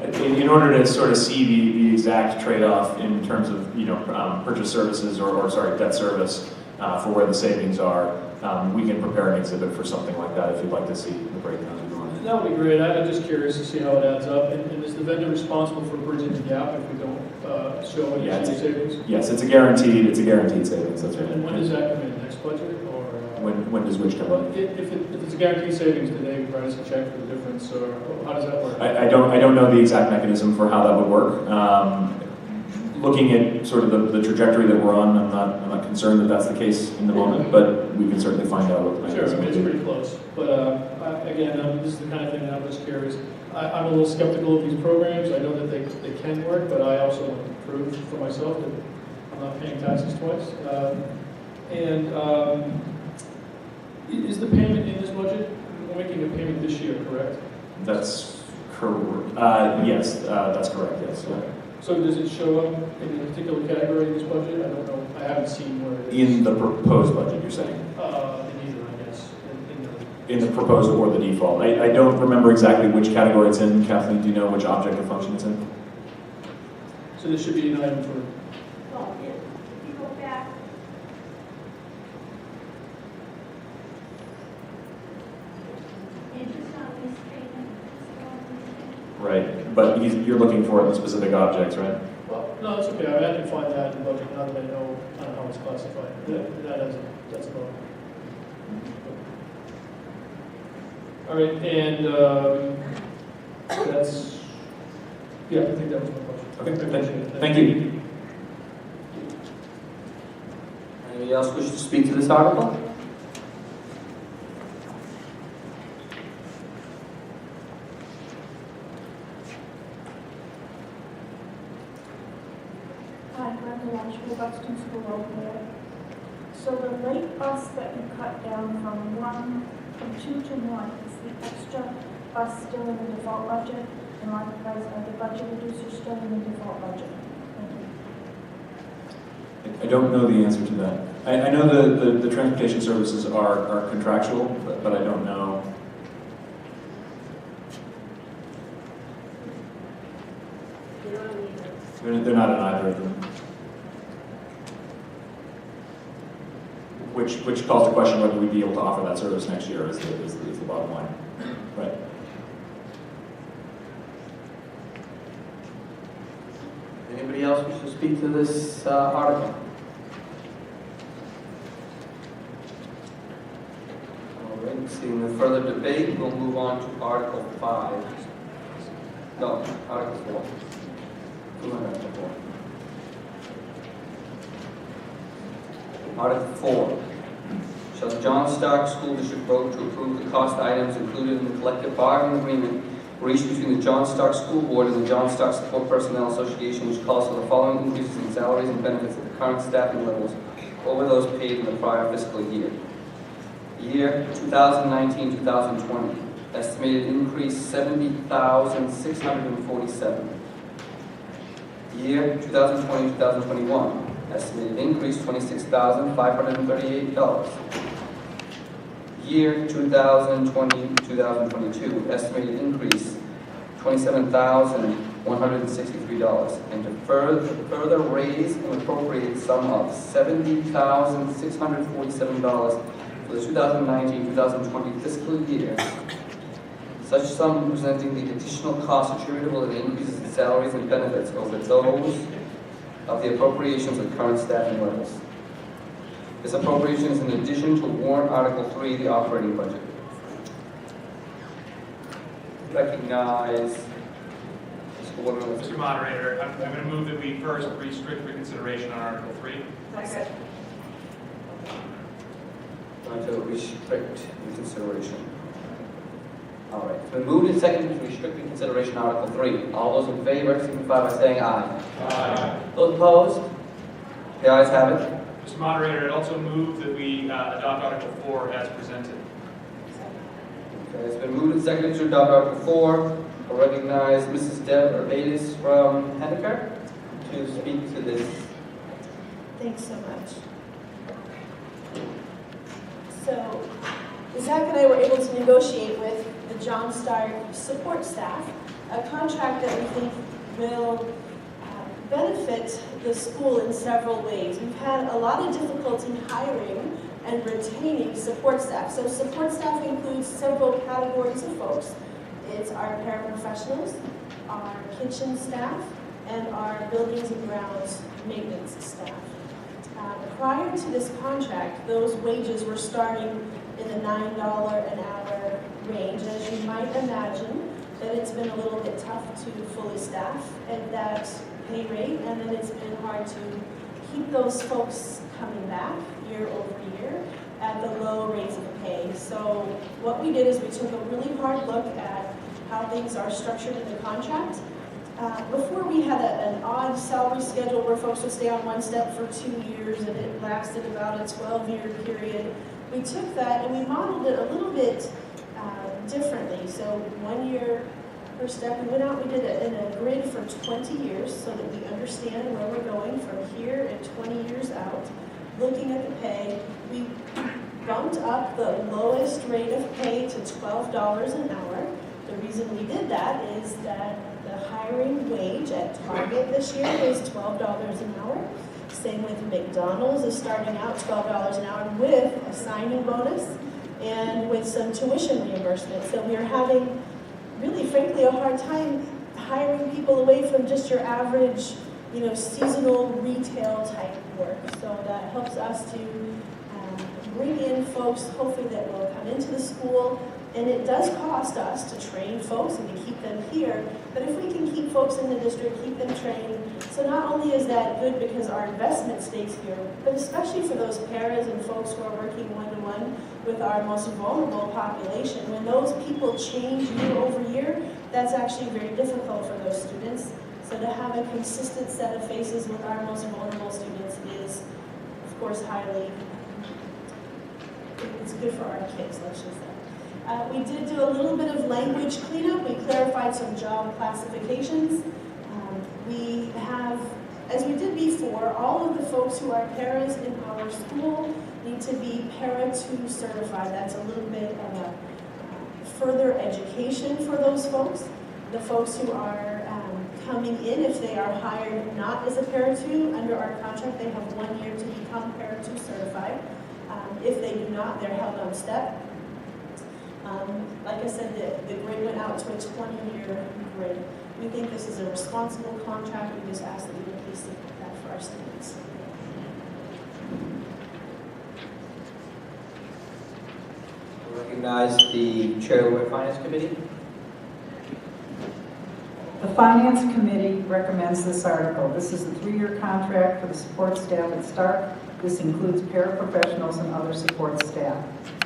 Speaker 7: 100,000.
Speaker 4: In order to sort of see the exact trade-off in terms of purchase services or debt service for where the savings are, we can prepare an exhibit for something like that if you'd like to see the breakdown.
Speaker 6: That would be great. I'm just curious to see how it adds up. And is the vendor responsible for bridging the gap if we don't show any savings?
Speaker 4: Yes, it's a guaranteed savings. That's right.
Speaker 6: And when does that come in? Next budget or?
Speaker 4: When does which come
Speaker 6: Well,
Speaker 4: in?
Speaker 6: if it's a guaranteed savings, do they write us a check for the difference, or how does that work?
Speaker 4: I don't know the exact mechanism for how that would work. Looking at sort of the trajectory that we're on, I'm not concerned that that's the case in the moment, but we can certainly find out what the
Speaker 6: Sure, I
Speaker 4: mechanism
Speaker 6: mean, it's
Speaker 4: is.
Speaker 6: pretty close. But again, this is the kind of thing that I'm just curious. I'm a little skeptical of these programs. I know that they can work, but I also want to prove for myself that I'm not paying taxes twice. Is the payment in this budget? We're making a payment this year, correct?
Speaker 4: That's correct. Yes, that's correct. Yes.
Speaker 6: Okay. So does it show up in a particular category in this budget? I don't know. I haven't seen where it is.
Speaker 4: In the proposed budget, you're saying?
Speaker 6: In either, I guess.
Speaker 4: In the proposed or the default. I don't remember exactly which category it's in. Kathleen, do you know which object or function it's in?
Speaker 6: So this should be an item for.
Speaker 7: Well, if you go back, interest on lease payment, principal on lease payment.
Speaker 4: Right. But you're looking for it in the specific objects, right?
Speaker 6: Well, no, it's okay. I mean, I can find that in the budget now that I know kind of how it's classified. That's about it. All right, and that's, yeah, I think that was my question.
Speaker 4: Okay,
Speaker 6: Appreciate it.
Speaker 4: thank you.
Speaker 1: Anybody else wish to speak to this article?
Speaker 7: Hi, Brenda Walsh, Buxton School over there. So the late bus that you cut down from 1
Speaker 8: From 2 to 1, is the extra bus still in the default budget? And likewise, are the budget reducers still in the default budget? Thank you.
Speaker 4: I don't know the answer to that. I know the transportation services are contractual, but I don't know. They're not in either of them. Which calls the question whether we'd be able to offer that service next year is the bottom line. Right.
Speaker 1: Anybody else wish to speak to this article? All right, seeing no further debate, we'll move on to Article 5. No, Article 4. Move on to Article 4. Article 4. Shall the John Stark School District vote to approve the cost items included in the collective bargaining agreement reached between the John Stark School Board and the John Stark Support Personnel Association, which calls for the following increases in salaries and benefits at the current staffing levels over those paid in the prior fiscal year. Year 2019-2020, estimated increase $70,647. Year 2020-2021, estimated increase $26,538. Year 2020-2022, estimated increase $27,163, and to further raise and appropriate sum of $70,647 for the 2019-2020 fiscal year. Such sum representing the additional costs attributable to the increases in salaries and benefits over those of the appropriations at current staffing levels. This appropriation is in addition to warrant Article 3, the operating budget. Recognize
Speaker 9: Mr. Moderator, I'm going to move that we first restrict reconsideration on Article 3.
Speaker 5: Second.
Speaker 1: Going to restrict reconsideration. All right. It's been moved and seconded to restrict reconsideration on Article 3. All those in favor signify by saying aye.
Speaker 9: Aye.
Speaker 1: Those opposed? The ayes have it.
Speaker 9: Mr. Moderator, I'd also move that we adopt Article 4 as presented.
Speaker 1: Okay, it's been moved and seconded to adopt Article 4. I'll recognize Mrs. Deb Urbatis from Henniker to speak to this.
Speaker 10: Thanks so much. So, Zach and I were able to negotiate with the John Stark support staff a contract that we think will benefit the school in several ways. We've had a lot of difficulty hiring and retaining support staff. So support staff includes several categories of folks. It's our paraprofessionals, our kitchen staff, and our buildings and grounds maintenance staff. Prior to this contract, those wages were starting in the $9 an hour range. As you might imagine, that it's been a little bit tough to fully staff at that pay rate, and then it's been hard to keep those folks coming back year over year at the low rates of pay. So what we did is we took a really hard look at how things are structured in the contract. Before we had an odd salary schedule where folks would stay on one step for 2 years and it lasted about a 12-year period. We took that and we modeled it a little bit differently. So 1 year per step, we went out, we did it in a grid for 20 years so that we understand where we're going from here and 20 years out. Looking at the pay, we bumped up the lowest rate of pay to $12 an hour. The reason we did that is that the hiring wage at Target this year is $12 an hour. Same with McDonald's is starting out $12 an hour with a signing bonus and with some tuition reimbursement. So we are having really, frankly, a hard time hiring people away from just your average, seasonal retail type work. So that helps us to bring in folks, hopefully that will come into the school. And it does cost us to train folks and to keep them here, but if we can keep folks in the district, keep them trained, so not only is that good because our investment stays here, but especially for those paras and folks who are working one-to-one with our most vulnerable population, when those people change year over year, that's actually very difficult for those students. So to have a consistent set of faces with our most vulnerable students is, of course, it's good for our kids, let's just say. We did do a little bit of language cleanup. We clarified some job classifications. We have, as we did before, all of the folks who are paras in our school need to be para 2 certified. That's a little bit of a further education for those folks. The folks who are coming in, if they are hired not as a para 2 under our contract, they have 1 year to become para 2 certified. If they do not, they're held on step. Like I said, the grid went out to a 20-year grid. We think this is a responsible contract. We just ask that you please support that for our students.
Speaker 11: I recognize the Chair of the Finance Committee.
Speaker 5: The Finance Committee recommends this article. This is a 3-year contract for the support staff at Stark. This includes paraprofessionals and other support staff.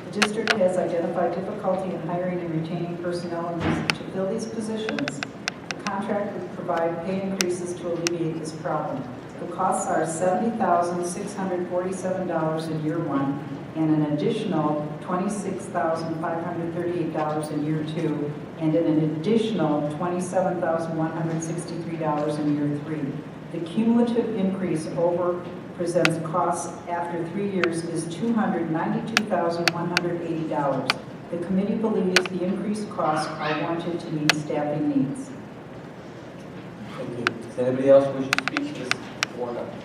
Speaker 5: The district has identified difficulty in hiring and retaining personnel to fill these positions. The contract would provide pay increases to alleviate this problem. The costs are $70,647 in year 1 and an additional $26,538 in year 2 and an additional $27,163 in year 3. The cumulative increase over presents costs after 3 years is $292,180. The committee believes the increased costs are warranted to meet staffing needs.
Speaker 1: Thank you. Does anybody else wish to speak to this warrant article?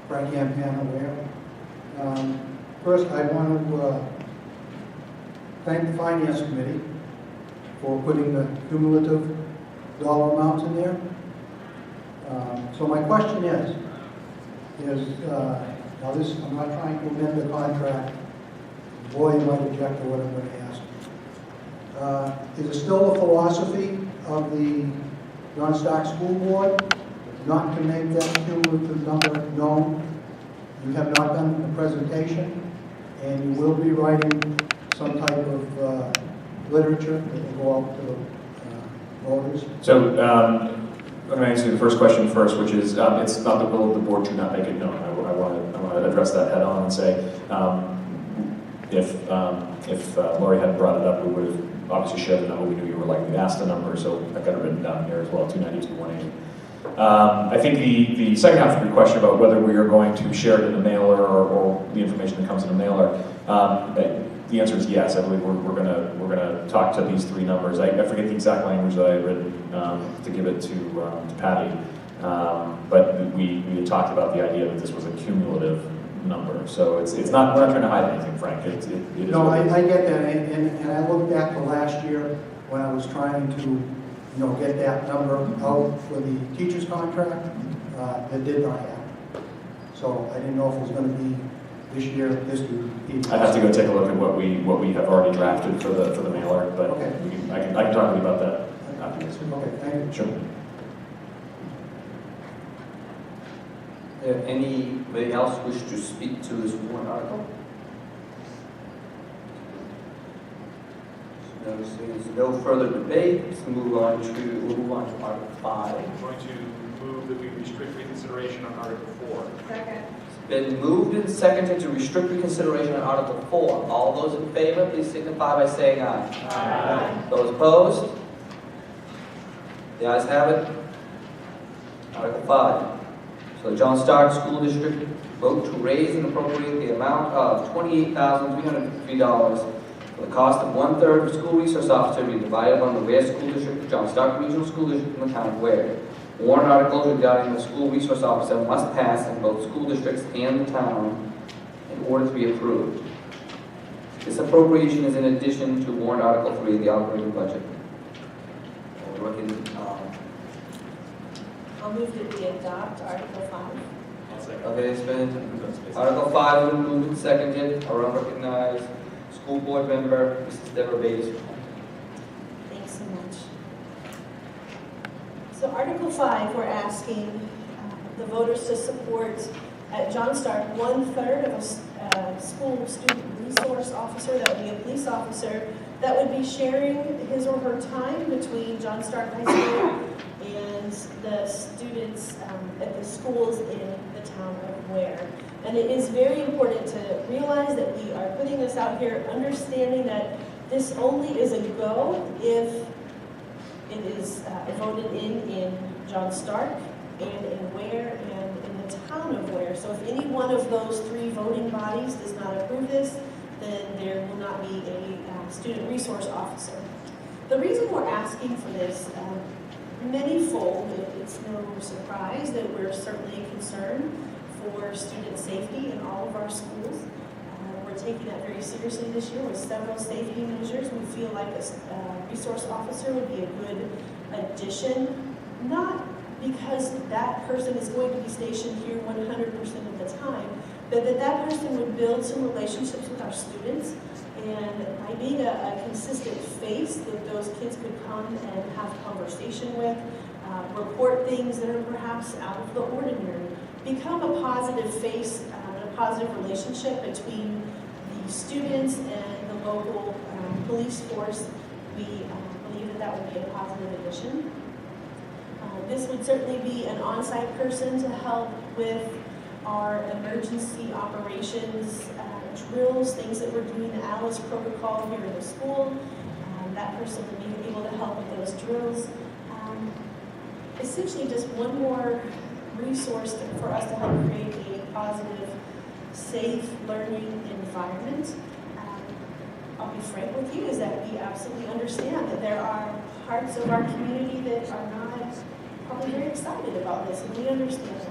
Speaker 12: Frank Campana, Weare. First, I want to thank the Finance Committee for putting the cumulative dollar amounts in there. So my question is now this, I'm not trying to amend the contract. Boy, you might object to what I'm going to ask. Is it still the philosophy of the John Stark School Board not to make that cumulative number known? You have not done a presentation, and you will be writing some type of literature that will go out to the voters.
Speaker 4: So, let me answer the first question first, which is, it's not the will of the board to not make it known. I want to address that head on and say, if Lori hadn't brought it up, we would have obviously shared the number. We knew you were likely to ask the number, so I got it written down here as well, 292,180. I think the second half of your question about whether we are going to share it in the mailer or the information that comes in the mailer, the answer is yes. I believe we're gonna talk to these 3 numbers. I forget the exact language that I had written to give it to Patty, but we had talked about the idea that this was a cumulative number. So it's not, we're not trying to hide anything, Frank. It is
Speaker 12: no, I get that, and I look back to last year when I was trying to get that number out for the teacher's contract. That did not happen. So I didn't know if it was going to be this year, this year.
Speaker 4: I have to go take a look at what we have already drafted for the mailer, but
Speaker 12: okay.
Speaker 4: I can talk to you about that after this.
Speaker 12: Okay, thank you.
Speaker 4: Sure.
Speaker 1: Anybody else wish to speak to this warrant article? Noticing there's no further debate, let's move on to Article 5.
Speaker 9: I'm going to move that we restrict reconsideration on Article 4.
Speaker 5: Second.
Speaker 1: It's been moved and seconded to restrict reconsideration on Article 4. All those in favor, please signify by saying aye.
Speaker 9: Aye.
Speaker 1: Those opposed? The ayes have it. Article 5. So the John Stark School District vote to raise and appropriate the amount of $28,353 for the cost of 1/3 of school resource officer to be divided among the Weare School District, John Stark Regional School District, and the town of Weare. Warrant articles regarding the school resource officer must pass in both school districts and the town in order to be approved. This appropriation is in addition to Warrant Article 3 of the operating budget.
Speaker 10: I'll move that we adopt Article 5.
Speaker 9: I'll second.
Speaker 1: Okay, it's been, Article 5 has been moved and seconded. Our unrecognized school board member, Mrs. Deborah Bates.
Speaker 10: Thanks so much. So Article 5, we're asking the voters to support at John Stark 1/3 of a school student resource officer, that would be a police officer, that would be sharing his or her time between John Stark High School and the students at the schools in the town of Weare. And it is very important to realize that we are putting this out here, understanding that this only is a go if it is voted in John Stark and in Weare and in the town of Weare. So if any one of those three voting bodies does not approve this, then there will not be a student resource officer. The reason we're asking for this, many-fold. It's no surprise that we're certainly concerned for student safety in all of our schools. We're taking that very seriously this year with several safety measures. We feel like a resource officer would be a good addition, not because that person is going to be stationed here 100% of the time, but that person would build some relationships with our students, and by being a consistent face that those kids could come and have conversation with, report things that are perhaps out of the ordinary, become a positive face and a positive relationship between the students and the local police force. We believe that would be a positive addition. This would certainly be an on-site person to help with our emergency operations drills, things that we're doing, the ALICE protocol here in the school. That person would be able to help with those drills. Essentially just one more resource for us to help create a positive, safe learning environment. I'll be frank with you, is that we absolutely understand that there are parts of our community that are not probably very excited about this, and we understand that.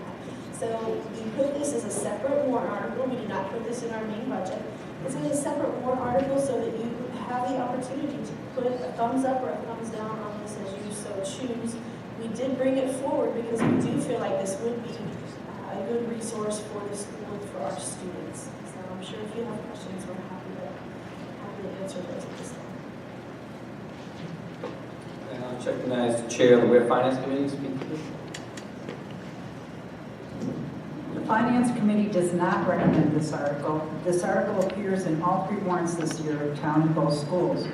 Speaker 10: So we put this as a separate warrant article. We did not put this in our main budget. This is a separate warrant article so that you have the opportunity to put a thumbs up or a thumbs down on this as you so choose. We did bring it forward because we do feel like this would be a good resource for the school and for our students. So I'm sure if you have questions, we're happy to answer those at this time.
Speaker 11: And I'll recognize the chair of the Weare Finance Committee to speak to this.
Speaker 5: The Finance Committee does not recommend this article. This article appears in all three warrants this year of town and both schools.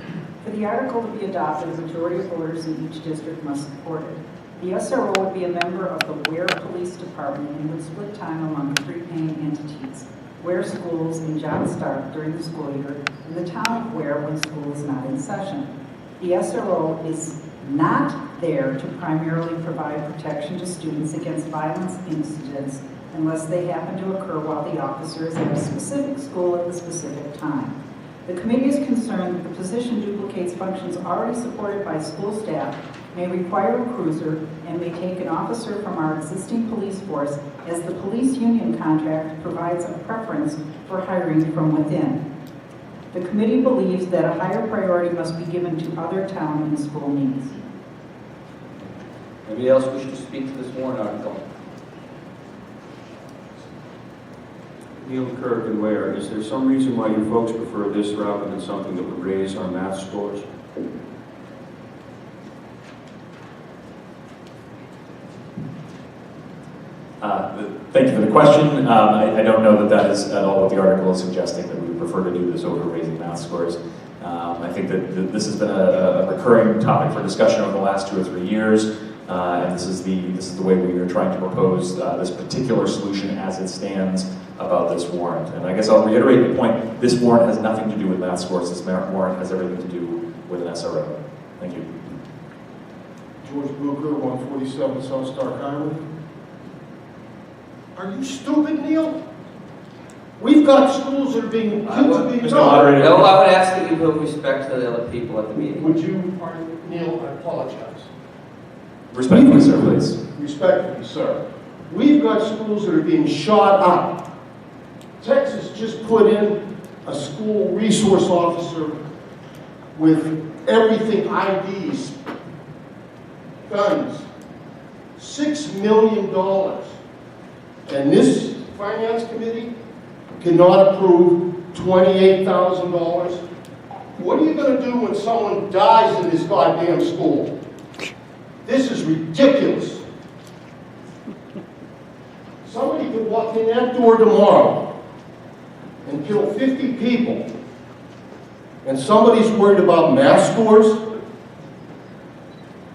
Speaker 5: For the article to be adopted, a majority of voters in each district must support it. The SRO would be a member of the Weare Police Department and would split time among three paying entities: Weare Schools and John Stark during the school year, and the town of Weare when school is not in session. The SRO is not there to primarily provide protection to students against violence incidents unless they happen to occur while the officer is at a specific school at a specific time. The committee is concerned that the position duplicates functions already supported by school staff, may require a cruiser, and may take an officer from our existing police force, as the police union contract provides a preference for hiring from within. The committee believes that a higher priority must be given to other town and school needs.
Speaker 11: Anybody else wish to speak to this warrant article?
Speaker 3: Neil Kirk and Weare, is there some reason why you folks prefer this rather than something that would raise our math scores?
Speaker 4: Thank you for the question. I don't know that is at all what the article is suggesting, that we would prefer to do this over raising math scores. I think that this has been a recurring topic for discussion over the last 2 or 3 years, and this is the way we are trying to propose this particular solution as it stands about this warrant. And I guess I'll reiterate the point: this warrant has nothing to do with math scores. This warrant has everything to do with an SRO. Thank you.
Speaker 13: George Booker, 147 South Stark Highway. Are you stupid, Neil? We've got schools that are being, kids are being...
Speaker 4: Mr. Moderator.
Speaker 1: No, I would ask that you have respect to the other people at the meeting.
Speaker 13: Would you, pardon, Neil, I apologize.
Speaker 4: Respectfully, sir, please.
Speaker 13: Respectfully, sir. We've got schools that are being shot up. Texas just put in a school resource officer with everything, IDs, guns, $6 million. And this finance committee cannot approve $28,000. What are you going to do when someone dies in this goddamn school? This is ridiculous. Somebody could walk in that door tomorrow and kill 50 people, and somebody's worried about math scores.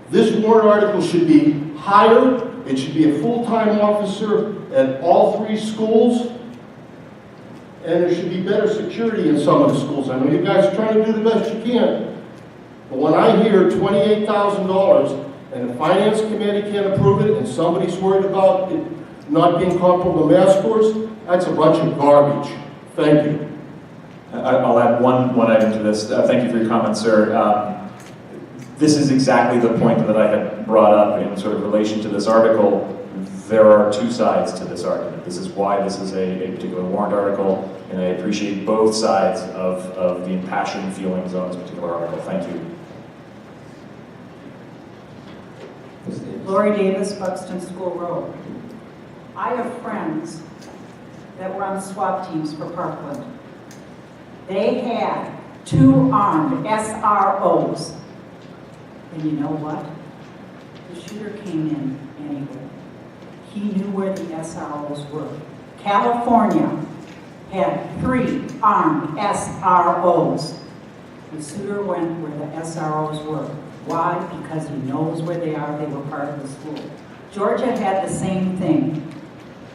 Speaker 13: This warrant article should be hired. It should be a full-time officer at all 3 schools. And there should be better security in some of the schools. I know you guys are trying to do the best you can. But when I hear $28,000 and the finance committee can't approve it and somebody's worried about it not being comparable to math scores, that's a bunch of garbage. Thank you.
Speaker 4: I'll add one item to this. Thank you for your comments, sir. This is exactly the point that I had brought up in sort of relation to this article. There are 2 sides to this argument. This is why this is a particular warrant article, and I appreciate both sides of the impassioned feelings on this particular article. Thank you.
Speaker 5: Lori Davis, Buxton School Road. I have friends that were on the SWAT teams for Parkland. They had 2 armed SROs. And you know what? The shooter came in anyway. He knew where the SROs were. California had 3 armed SROs. The shooter went where the SROs were. Why? Because he knows where they are. They were part of the school. Georgia had the same thing.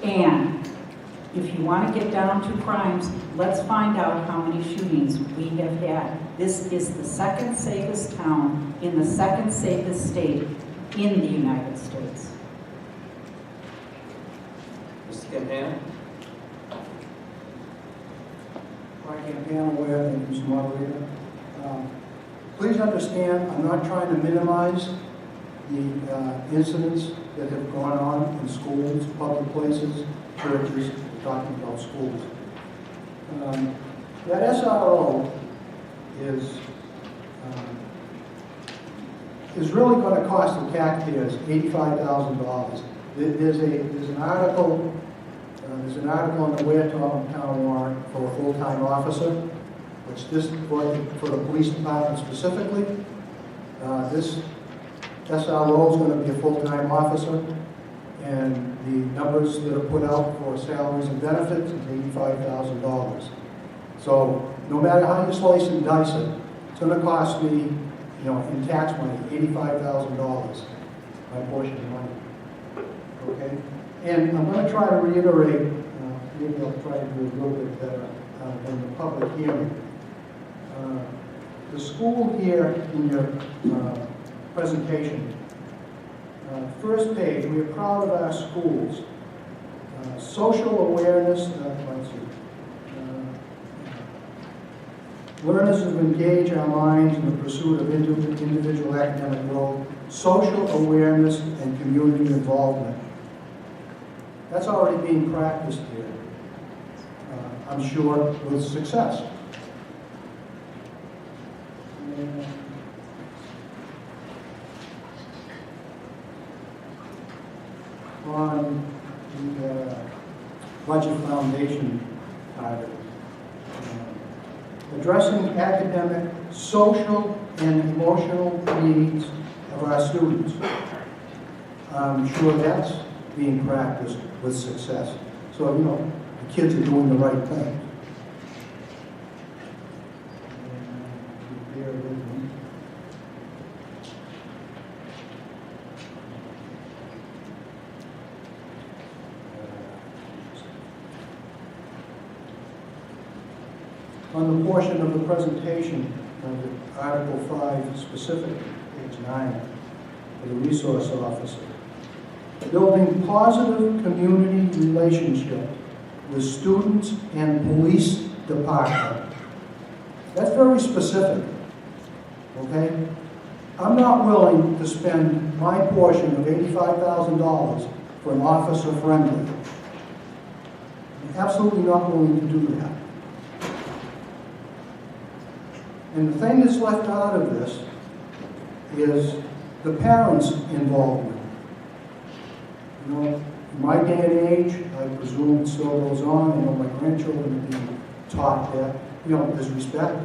Speaker 5: And if you want to get down to crimes, let's find out how many shootings we have had. This is the 2nd safest town in the 2nd safest state in the United States.
Speaker 1: Mr. Campana?
Speaker 12: Campana, Weare, and Mr. Moderator. Please understand, I'm not trying to minimize the incidents that have gone on in schools, public places, churches. We're talking about schools. That SRO is really going to cost the taxpayers $85,000. There's an article in the Weare Town warrant for a full-time officer, which this for the police department specifically. This SRO is going to be a full-time officer, and the numbers that are put out for salaries and benefits is $85,000. So no matter how you slice and dice it, it's going to cost me, in tax money, $85,000, my portion of money. Okay? And I'm going to try to reiterate, maybe I'll try to do a little bit better than the public hearing. The school here in your presentation, first page, we are proud of our schools. Social awareness, let's see. Learners who engage our minds in the pursuit of individual academic growth, social awareness, and community involvement. That's already being practiced here, I'm sure, with success. On the budget foundation part of it, addressing academic, social, and emotional needs of our students. I'm sure that's being practiced with success. So, the kids are doing the right thing. Bear with me. On the portion of the presentation of Article 5 specifically, page 9, for the resource officer, building positive community relationship with students and police department. That's very specific, okay? I'm not willing to spend my portion of $85,000 for an officer friendly. I'm absolutely not willing to do that. And the thing that's left out of this is the parents' involvement. In my day and age, I presume it still goes on. My grandchildren are being taught that, there's respect.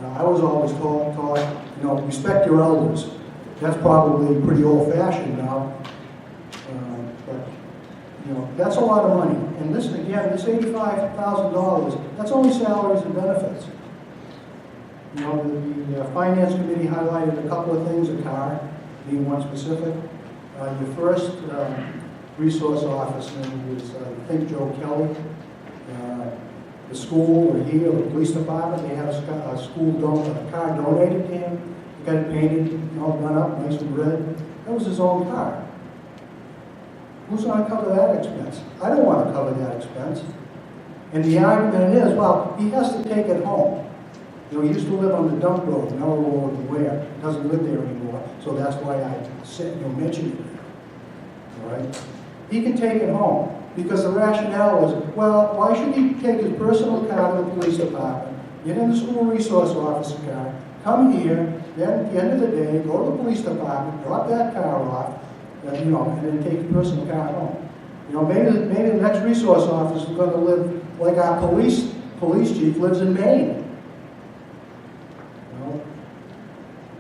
Speaker 12: I was always taught, respect your elders. That's probably pretty old-fashioned now. But, that's a lot of money. And this, again, this $85,000, that's only salaries and benefits. The Finance Committee highlighted a couple of things, a car being one specific. Your first resource officer was, I think, Joe Kelly. The school or here, the police department, they had a car donated to him. He got it painted, all done up, nice and red. That was his own car. Who's going to cover that expense? I don't want to cover that expense. And the argument is, well, he has to take it home. You know, he used to live on the dump road, Mellow Road in Weare. He doesn't live there anymore, so that's why I mentioned it. All right? He can take it home. Because the rationale was, well, why should he take his personal car to the police department, get in the school resource officer car, come here, then at the end of the day, go to the police department, drop that car off, and, you know, and then take his personal car home. You know, maybe the next resource officer is going to live like our police chief lives in Maine. You know?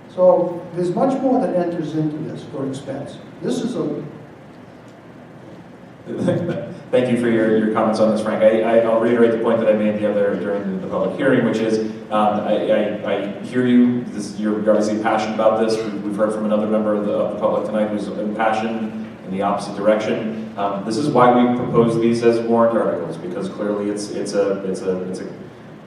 Speaker 12: So there's much more that enters into this for expense. This is a
Speaker 4: Thank you for your comments on this, Frank. I'll reiterate the point that I made during the public hearing, which is I hear you. You're obviously passionate about this. We've heard from another member of the public tonight who's impassioned in the opposite direction. This is why we propose these as warrant articles, because clearly it's a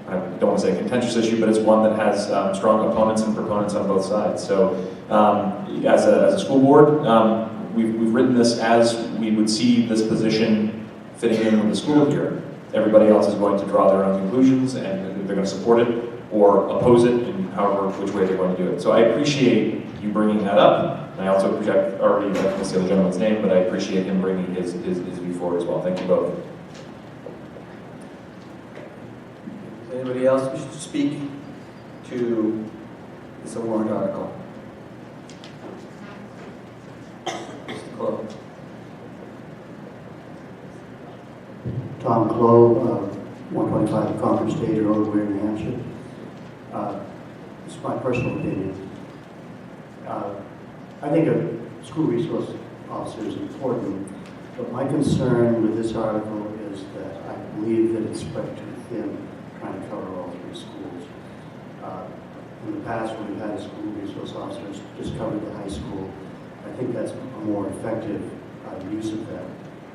Speaker 4: I don't want to say a contentious issue, but it's one that has strong opponents and proponents on both sides. So as a school board, we've written this as we would see this position fitting in with the school here. Everybody else is going to draw their own conclusions, and they're going to support it or oppose it in which way they're going to do it. So I appreciate you bringing that up, and I also appreciate, already I can't say the gentleman's name, but I appreciate him bringing his view forward as well. Thank you both.
Speaker 1: Anybody else wish to speak to this warrant article? Mr. Clough.
Speaker 14: Tom Clough, 125 Conference Stage Road, Weare, New Hampshire. It's my personal opinion. I think a school resource officer is important, but my concern with this article is that I believe that it's spread too thin, trying to cover all three schools. In the past, when we've had a school resource officer just covered the high school, I think that's a more effective use of that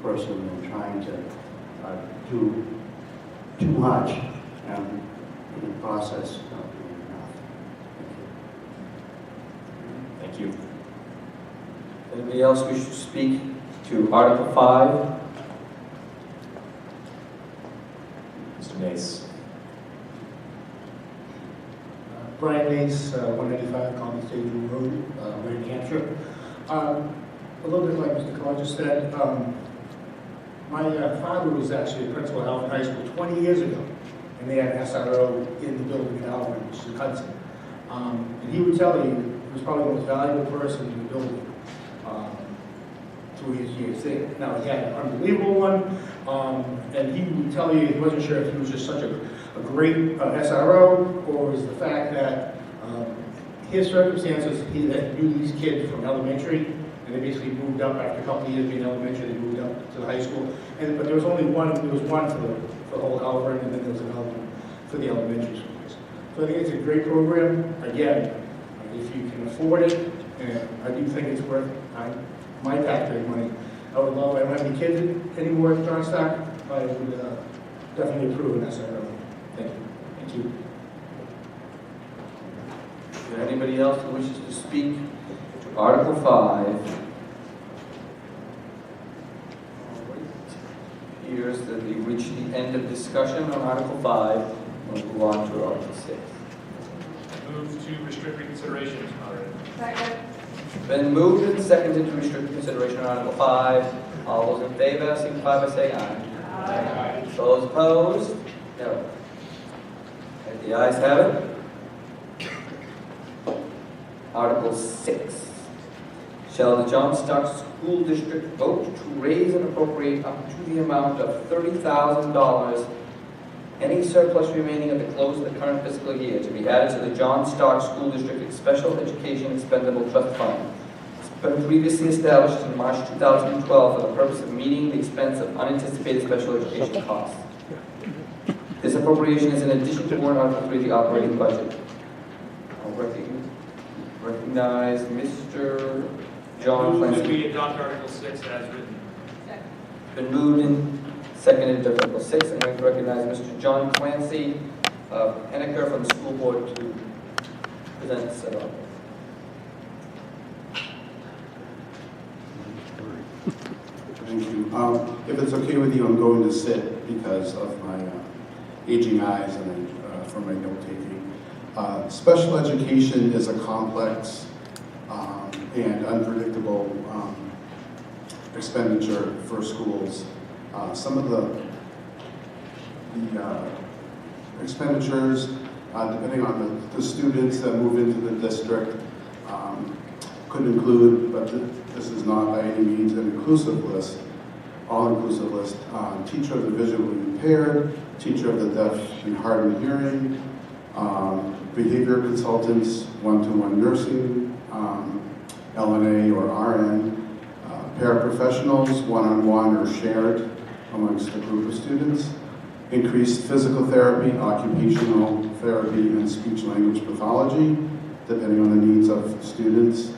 Speaker 14: person than trying to do too much and in the process not doing enough.
Speaker 4: Thank you.
Speaker 1: Anybody else wish to speak to Article 5?
Speaker 4: Mr. Nace.
Speaker 15: Brian Nace, 195 Common Stage Road, Weare, New Hampshire. A little bit like Mr. College just said, my father was actually a principal at Alvin High School 20 years ago, and they had an SRO in the building at Alvin, which is Hudson. And he would tell you he was probably the most valuable person in the building through his years there. Now, he had an unbelievable one, and he would tell you he wasn't sure if he was just such a great SRO, or was the fact that his circumstances, he knew these kids from elementary, and they basically moved up after a couple of years being elementary, they moved up to the high school. But there was only one, there was one for the whole Alvin, and then there was another one for the elementary schools. So I think it's a great program. Again, if you can afford it, and I do think it's worth my taxpayer money. I would love, I don't have any kids anymore at Johnstock, I would definitely approve an SRO. Thank you.
Speaker 4: Thank you.
Speaker 1: Is there anybody else who wishes to speak to Article 5? It appears that we've reached the end of discussion on Article 5. We'll move on to Article 6.
Speaker 9: Move to restrict reconsideration, Mr. Moderator.
Speaker 8: Second.
Speaker 1: Been moved and seconded to restrict consideration on Article 5. All those in favor signify by saying aye.
Speaker 9: Aye.
Speaker 1: Those opposed? No. And the ayes have it. Article 6. Shall the Johnstock School District vote to raise and appropriate up to the amount of $30,000 any surplus remaining at the close of the current fiscal year to be added to the Johnstock School District Special Education Expendable Trust Fund. It's been previously established in March 2012 for the purpose of meeting the expense of unanticipated special education costs. This appropriation is in addition to warrant Article 3, the operating budget. I'll recognize Mr. John
Speaker 9: Move that
Speaker 1: Clancy.
Speaker 9: we adopt Article 6 as written.
Speaker 1: Been moved and seconded to Article 6. I'm going to recognize Mr. John Clancy of Henniker from the school board to present said article.
Speaker 16: Thank you. If it's okay with you, I'm going to sit because of my aging eyes and from my note-taking. Special education is a complex and unpredictable expenditure for schools. Some of the expenditures, depending on the students that move into the district, could include, but this is not by any means an inclusive list, all-inclusive list, teacher of the visually impaired, teacher of the deaf and hard of hearing, behavior consultants, one-to-one nursing, LNA or RN, paraprofessionals, one-on-one or shared amongst a group of students, increased physical therapy, occupational therapy, and speech-language pathology, depending on the needs of students.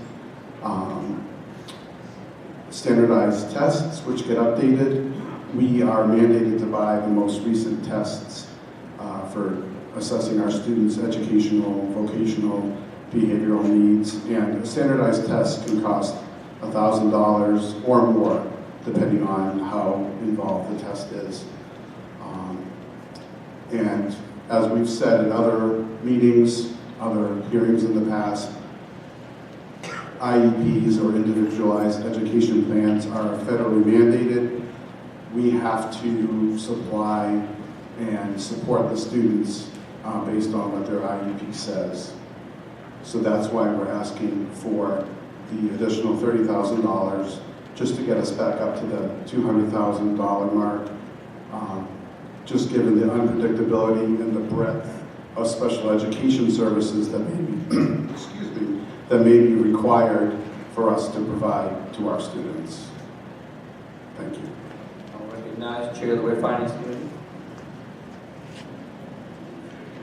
Speaker 16: Standardized tests, which get updated. We are mandated to buy the most recent tests for assessing our students' educational, vocational, behavioral needs, and a standardized test can cost $1,000 or more, depending on how involved the test is. And as we've said in other meetings, other hearings in the past, IEPs or individualized education plans are federally mandated. We have to supply and support the students based on what their IEP says. So that's why we're asking for the additional $30,000 just to get us back up to the $200,000 mark, just given the unpredictability and the breadth of special education services that may be, excuse me, that may be required for us to provide to our students. Thank you.
Speaker 1: I'll recognize Chair of the Weare Finance Committee.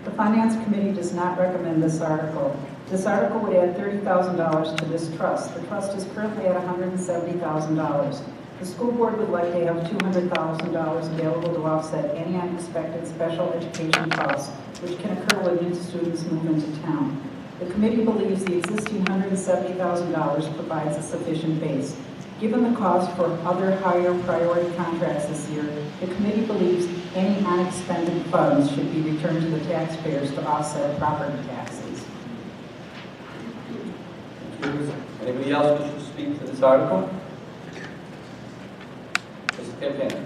Speaker 5: The Finance Committee does not recommend this article. This article would add $30,000 to this trust. The trust is currently at $170,000. The school board would like to have $200,000 available to offset any unexpected special education costs which can occur when new students move into town. The committee believes the existing $170,000 provides a sufficient base. Given the cost for other higher priority contracts this year, the committee believes any unexpended funds should be returned to the taxpayers to offset property taxes.
Speaker 1: Anybody else wish to speak to this article? Mr. Campana.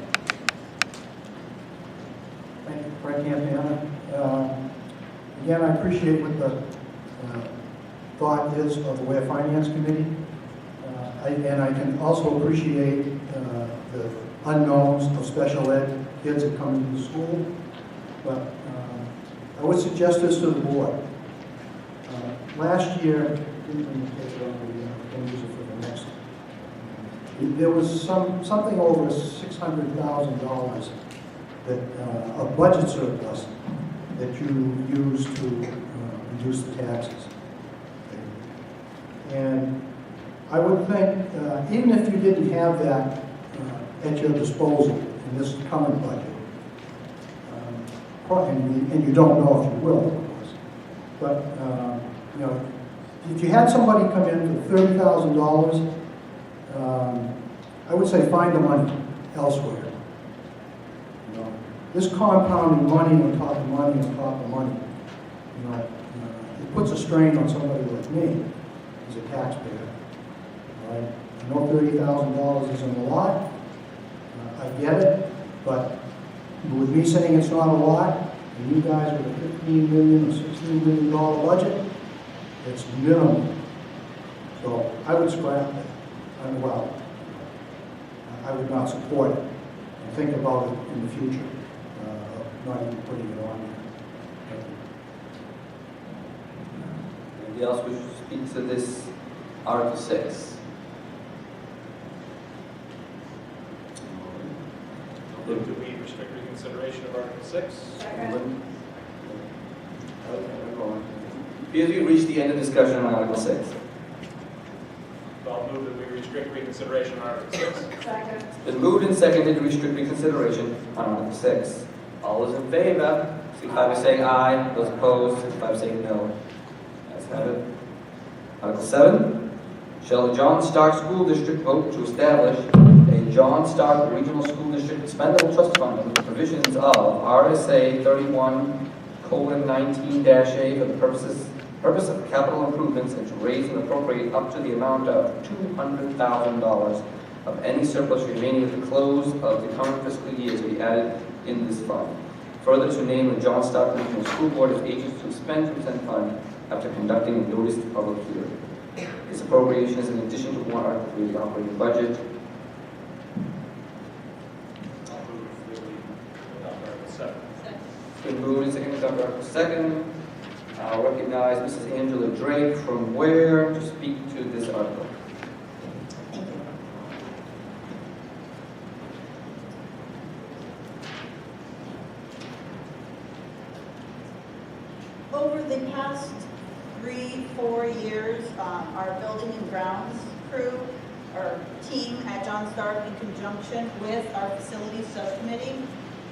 Speaker 12: Thank you, Frank Campana. Again, I appreciate what the thought is of the Weare Finance Committee. And I can also appreciate the unknowns of special ed kids that come into the school. But I would suggest this to the board. Last year, there was something over $600,000 that a budget surplus that you used to reduce the taxes. And I would think, even if you didn't have that at your disposal in this current budget, and you don't know if you will, of course, but you know, if you had somebody come in for $30,000, I would say find the money elsewhere. You know, this compounding money on top of money on top of money, you know, it puts a strain on somebody like me as a taxpayer. All right? I know $30,000 isn't a lot. I get it, but with me saying it's not a lot, and you guys with a $15 million or $16 million budget, it's minimal. So I would scrap it. Well, I would not support it. And think about it in the future, not even putting it on there.
Speaker 1: Anybody else wish to speak to this Article 6?
Speaker 9: I'll move that we restrict reconsideration of Article 6.
Speaker 1: Second. Appears we've reached the end of discussion on Article 6.
Speaker 9: I'll move that we restrict reconsideration on Article 6.
Speaker 8: Second.
Speaker 1: It's been moved and seconded to restrict reconsideration on Article 6. All those in favor, signify by saying aye. Those opposed, signify by saying no. Ayes have it. Article 7. Shall the John Stark School District vote to establish a John Stark Regional School District Expendable Trust Fund under the provisions of RSA 31:19-A for the purpose of capital improvements and to raise and appropriate up to the amount of $200,000 of any surplus remaining at the close of the current fiscal year to be added in this fund. Further, to name the John Stark Regional School Board as agents to expend from said fund after conducting a noticed public hearing. This appropriation is in addition to warrant article 3 of the operating budget.
Speaker 9: I'll move that we adopt Article 7.
Speaker 1: It's been moved and seconded to adopt Article 2. I'll recognize Mrs. Angela Drake from Weare to speak to this article.
Speaker 17: Thank you. Over the past 3-4 years, our building and grounds crew, our team at John Stark, in conjunction with our facilities subcommittee,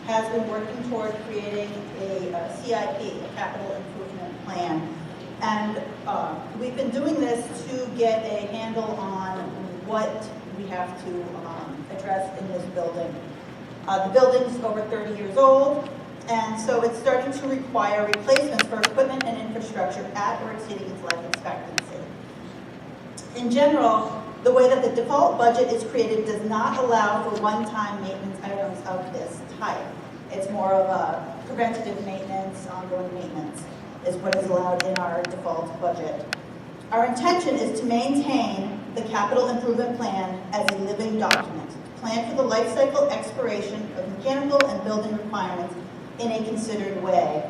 Speaker 17: has been working toward creating a CIP, a capital improvement plan. And we've been doing this to get a handle on what we have to address in this building. The building's over 30 years old, and so it's starting to require replacements for equipment and infrastructure at or exceeding its life expectancy. In general, the way that the default budget is created does not allow for one-time maintenance items of this type. It's more of a preventative maintenance, ongoing maintenance, is what is allowed in our default budget. Our intention is to maintain the capital improvement plan as a living document, plan for the life cycle expiration of mechanical and building requirements in a considered way.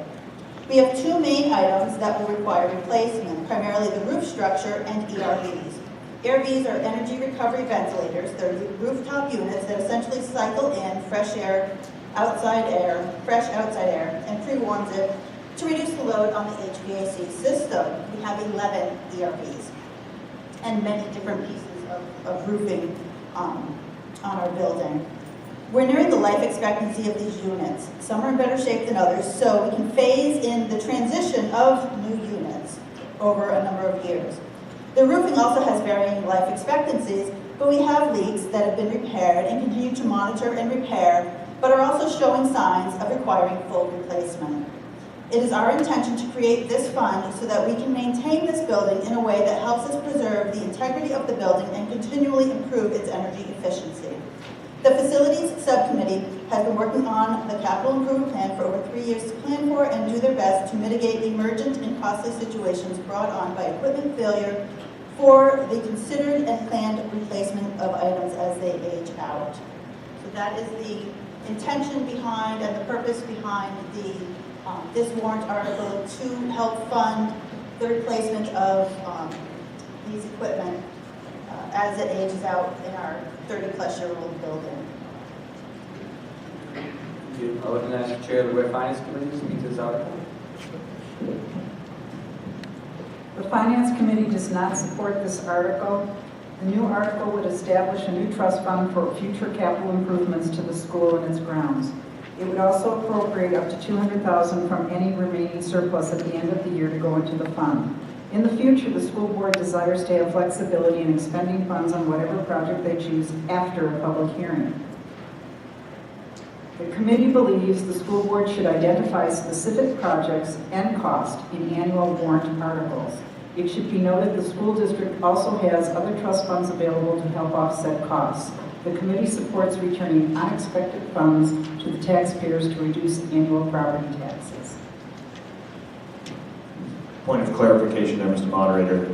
Speaker 17: We have two main items that will require replacement, primarily the roof structure and ERVs. ERVs are energy recovery ventilators. They're rooftop units that essentially cycle in fresh outside air, and pre-warms it to reduce the load on the HVAC system. We have 11 ERVs and many different pieces of roofing on our building. We're nearing the life expectancy of these units. Some are in better shape than others, so we can phase in the transition of new units over a number of years. The roofing also has varying life expectancies, but we have leaks that have been repaired and continue to monitor and repair, but are also showing signs of requiring full replacement. It is our intention to create this fund so that we can maintain this building in a way that helps us preserve the integrity of the building and continually improve its energy efficiency. The Facilities Subcommittee has been working on the capital improvement plan for over 3 years to plan for and do their best to mitigate emergent and costly situations brought on by equipment failure for the considered and planned replacement of items as they age out. So that is the intention behind and the purpose behind this warrant article, to help fund the replacement of these equipment as it ages out in our 30-plus-year-old building.
Speaker 1: Thank you. I'll recognize the Chair of the Weare Finance Committee to speak to this article.
Speaker 5: The Finance Committee does not support this article. The new article would establish a new trust fund for future capital improvements to the school and its grounds. It would also appropriate up to $200,000 from any remaining surplus at the end of the year to go into the fund. In the future, the school board desires to have flexibility in expending funds on whatever project they choose after a public hearing. The committee believes the school board should identify specific projects and cost in annual warrant articles. It should be noted the school district also has other trust funds available to help offset costs. The committee supports returning unexpected funds to the taxpayers to reduce annual property taxes.
Speaker 4: Point of clarification there, Mr. Moderator.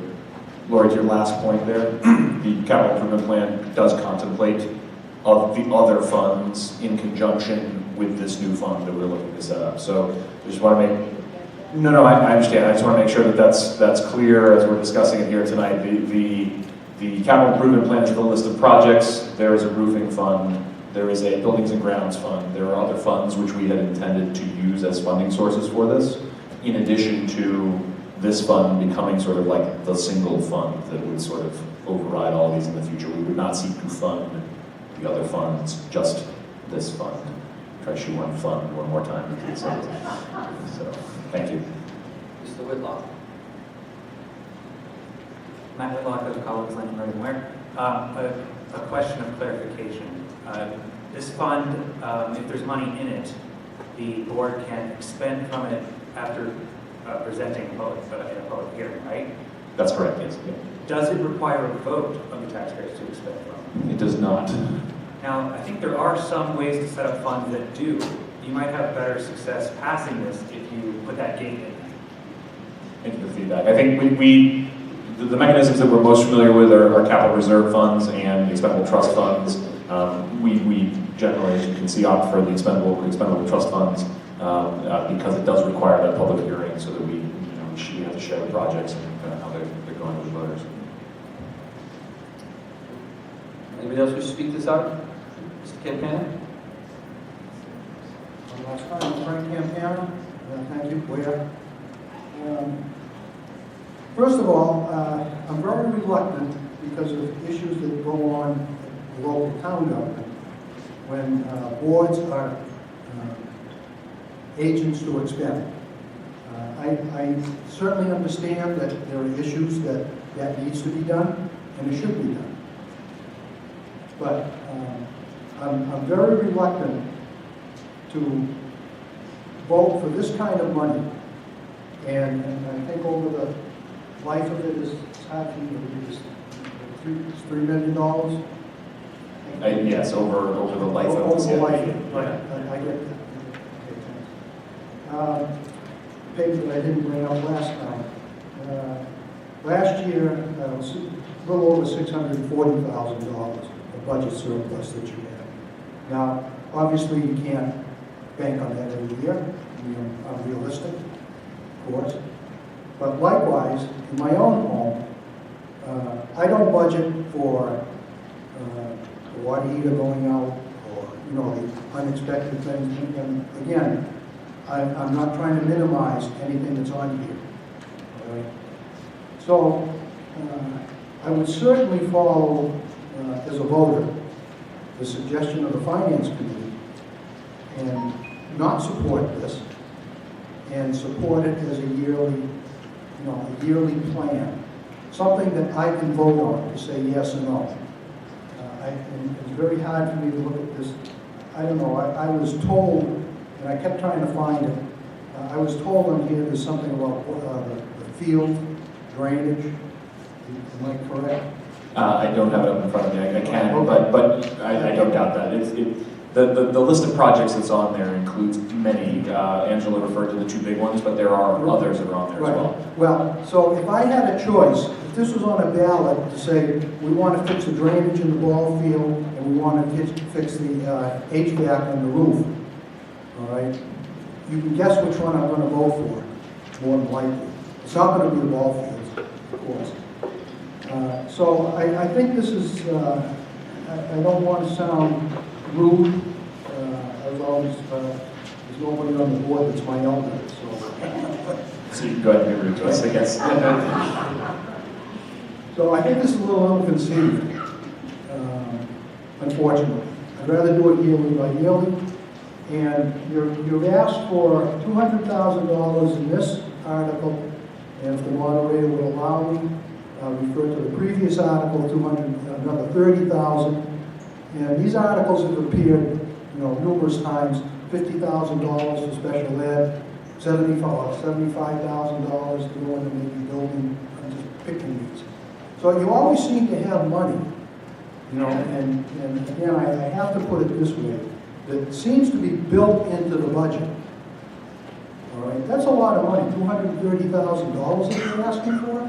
Speaker 4: Lori, to your last point there, the capital improvement plan does contemplate of the other funds in conjunction with this new fund that we're looking to set up. So I just want to make, I understand. I just want to make sure that that's clear as we're discussing it here tonight. The capital improvement plan is the list of projects. There is a roofing fund. There is a buildings and grounds fund. There are other funds which we had intended to use as funding sources for this, in addition to this fund becoming sort of like the single fund that would sort of override all these in the future. We would not seek to fund the other funds, just this fund. Try to shoehorn fund one more time. So, thank you.
Speaker 1: Mr. Whitlock.
Speaker 18: Matt Whitlock of the College of Learning Weare. A question of clarification. This fund, if there's money in it, the board can expend from it after presenting in a public hearing, right?
Speaker 4: That's correct, yes. Yeah.
Speaker 18: Does it require a vote of the taxpayers to expend from?
Speaker 4: It does not.
Speaker 18: Now, I think there are some ways to set up funds that do. You might have better success passing this if you put that gate in.
Speaker 4: Thank you for the feedback. I think the mechanisms that we're most familiar with are capital reserve funds and expendable trust funds. We generally, as you can see, opt for the expendable trust funds because it does require that public hearing so that we have to share the projects and how they're going with voters.
Speaker 1: Anybody else wish to speak to this item? Mr. Campana?
Speaker 12: Last time, Frank Campana. Thank you, Weare. First of all, I'm very reluctant because of issues that go on at the local town government when boards are agents to expend. I certainly understand that there are issues that needs to be done and it should be done. But I'm very reluctant to vote for this kind of money. And I think over the life of it is hard for me to it's $3 million.
Speaker 4: Yes, over the life of
Speaker 12: over
Speaker 4: the
Speaker 12: the life,
Speaker 4: CIP.
Speaker 12: right? I get that. Page that I didn't bring up last time. Last year, it was a little over $640,000 of budget surplus that you had. Now, obviously, you can't bank on that every year. I'm realistic, of course. But likewise, in my own home, I don't budget for the water heater going out or, the unexpected things. And again, I'm not trying to minimize anything that's on here. All right? So, I would certainly follow, as a voter, the suggestion of the Finance Committee and not support this and support it as a yearly plan. Something that I can vote on to say yes or no. And it's very hard for me to look at this. I don't know, I was told, and I kept trying to find it, I was told on here there's something about the field drainage. Am I correct?
Speaker 4: I don't have it up in front of me. I can, but I don't doubt that. The list of projects that's on there includes many. Angela referred to the two big ones, but there are others that are on there as well.
Speaker 12: Well, so if I had a choice, if this was on a ballot to say we want to fix the drainage in the ball field and we want to fix the HVAC on the roof, all right, you can guess which one I'm going to vote for, more than likely. It's not going to be the ball fields, of course. So I think this is, I don't want to sound rude, as always, there's nobody on the board that's my elder,
Speaker 4: So you can go ahead and be rude to us, I guess.
Speaker 12: So I think this is a little ill-conceived, unfortunately. I'd rather do it yearly by yearly. And you've asked for $200,000 in this article, and if the moderator would allow me, refer to the previous article, another $30,000. And these articles have appeared, numerous times. $50,000 for special ed, $75,000 to go into maybe building. I'm just picking these. So you always seem to have money, and again, I have to put it this way, that seems to be built into the budget. All right, that's a lot of money, $230,000 that you're asking for.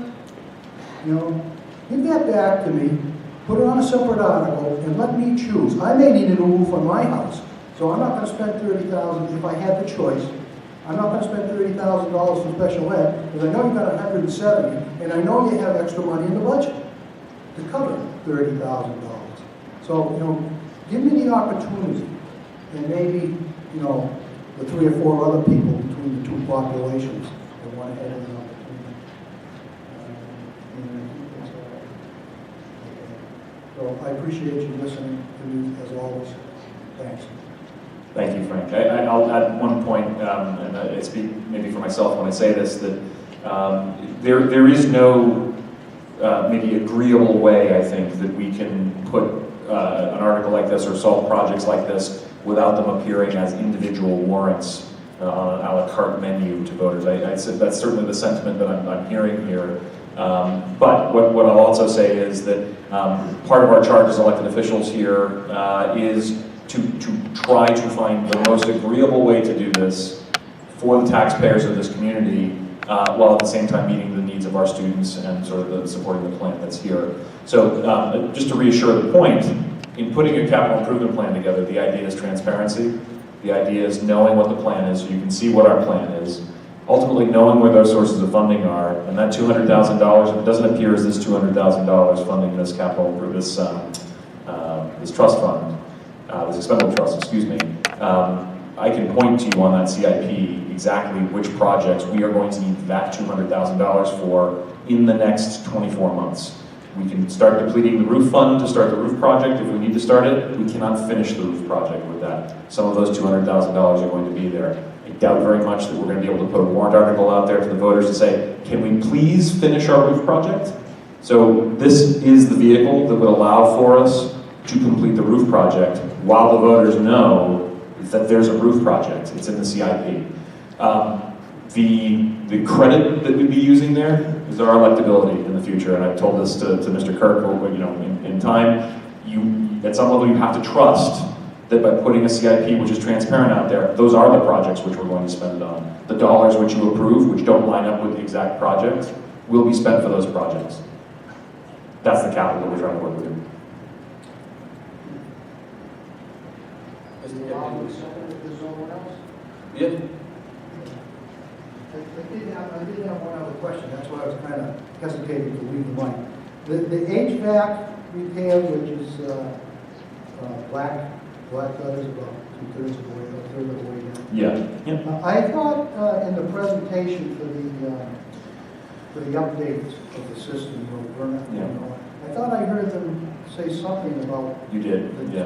Speaker 12: Give that back to me, put it on a separate article, and let me choose. I may need a new roof on my house, so I'm not going to spend $30,000 if I had the choice. I'm not going to spend $30,000 for special ed, because I know you've got $170, and I know you have extra money in the budget to cover $30,000. So, give me the opportunity, and maybe, the 3 or 4 other people between the two populations that want to head in an opportunity. So I appreciate you listening to me as always. Thanks.
Speaker 4: Thank you, Frank. I'll add one point, and I speak maybe for myself when I say this, that there is no maybe agreeable way, I think, that we can put an article like this or solve projects like this without them appearing as individual warrants on an a la carte menu to voters. I said that's certainly the sentiment that I'm hearing here. But what I'll also say is that part of our charge as elected officials here is to try to find the most agreeable way to do this for the taxpayers of this community, while at the same time meeting the needs of our students and sort of supporting the plan that's here. So just to reassure the point, in putting a capital improvement plan together, the idea is transparency. The idea is knowing what the plan is, so you can see what our plan is. Ultimately, knowing where those sources of funding are, and that $200,000, it doesn't appear as this $200,000 funding this capital, this trust fund, this expendable trust, excuse me. I can point to you on that CIP exactly which projects we are going to need that $200,000 for in the next 24 months. We can start depleting the roof fund to start the roof project if we need to start it. We cannot finish the roof project with that. Some of those $200,000 are going to be there. I doubt very much that we're going to be able to put a warrant article out there to the voters to say, can we please finish our roof project? So this is the vehicle that would allow for us to complete the roof project while the voters know that there's a roof project. It's in the CIP. The credit that we'd be using there is our electability in the future, and I've told this to Mr. Kirk, in time, at some level you have to trust that by putting a CIP which is transparent out there, those are the projects which we're going to spend it on. The dollars which you approve, which don't line up with the exact project, will be spent for those projects. That's the capital that we're trying to work with.
Speaker 1: Yeah.
Speaker 12: I did have one other question. That's why I was kind of hesitating to leave the mic. The HVAC repair, which is black letters, about 2/3 of the way, a third of the way down.
Speaker 4: Yeah.
Speaker 12: I thought in the presentation for the update of the system, I thought I heard them say something about
Speaker 4: you did,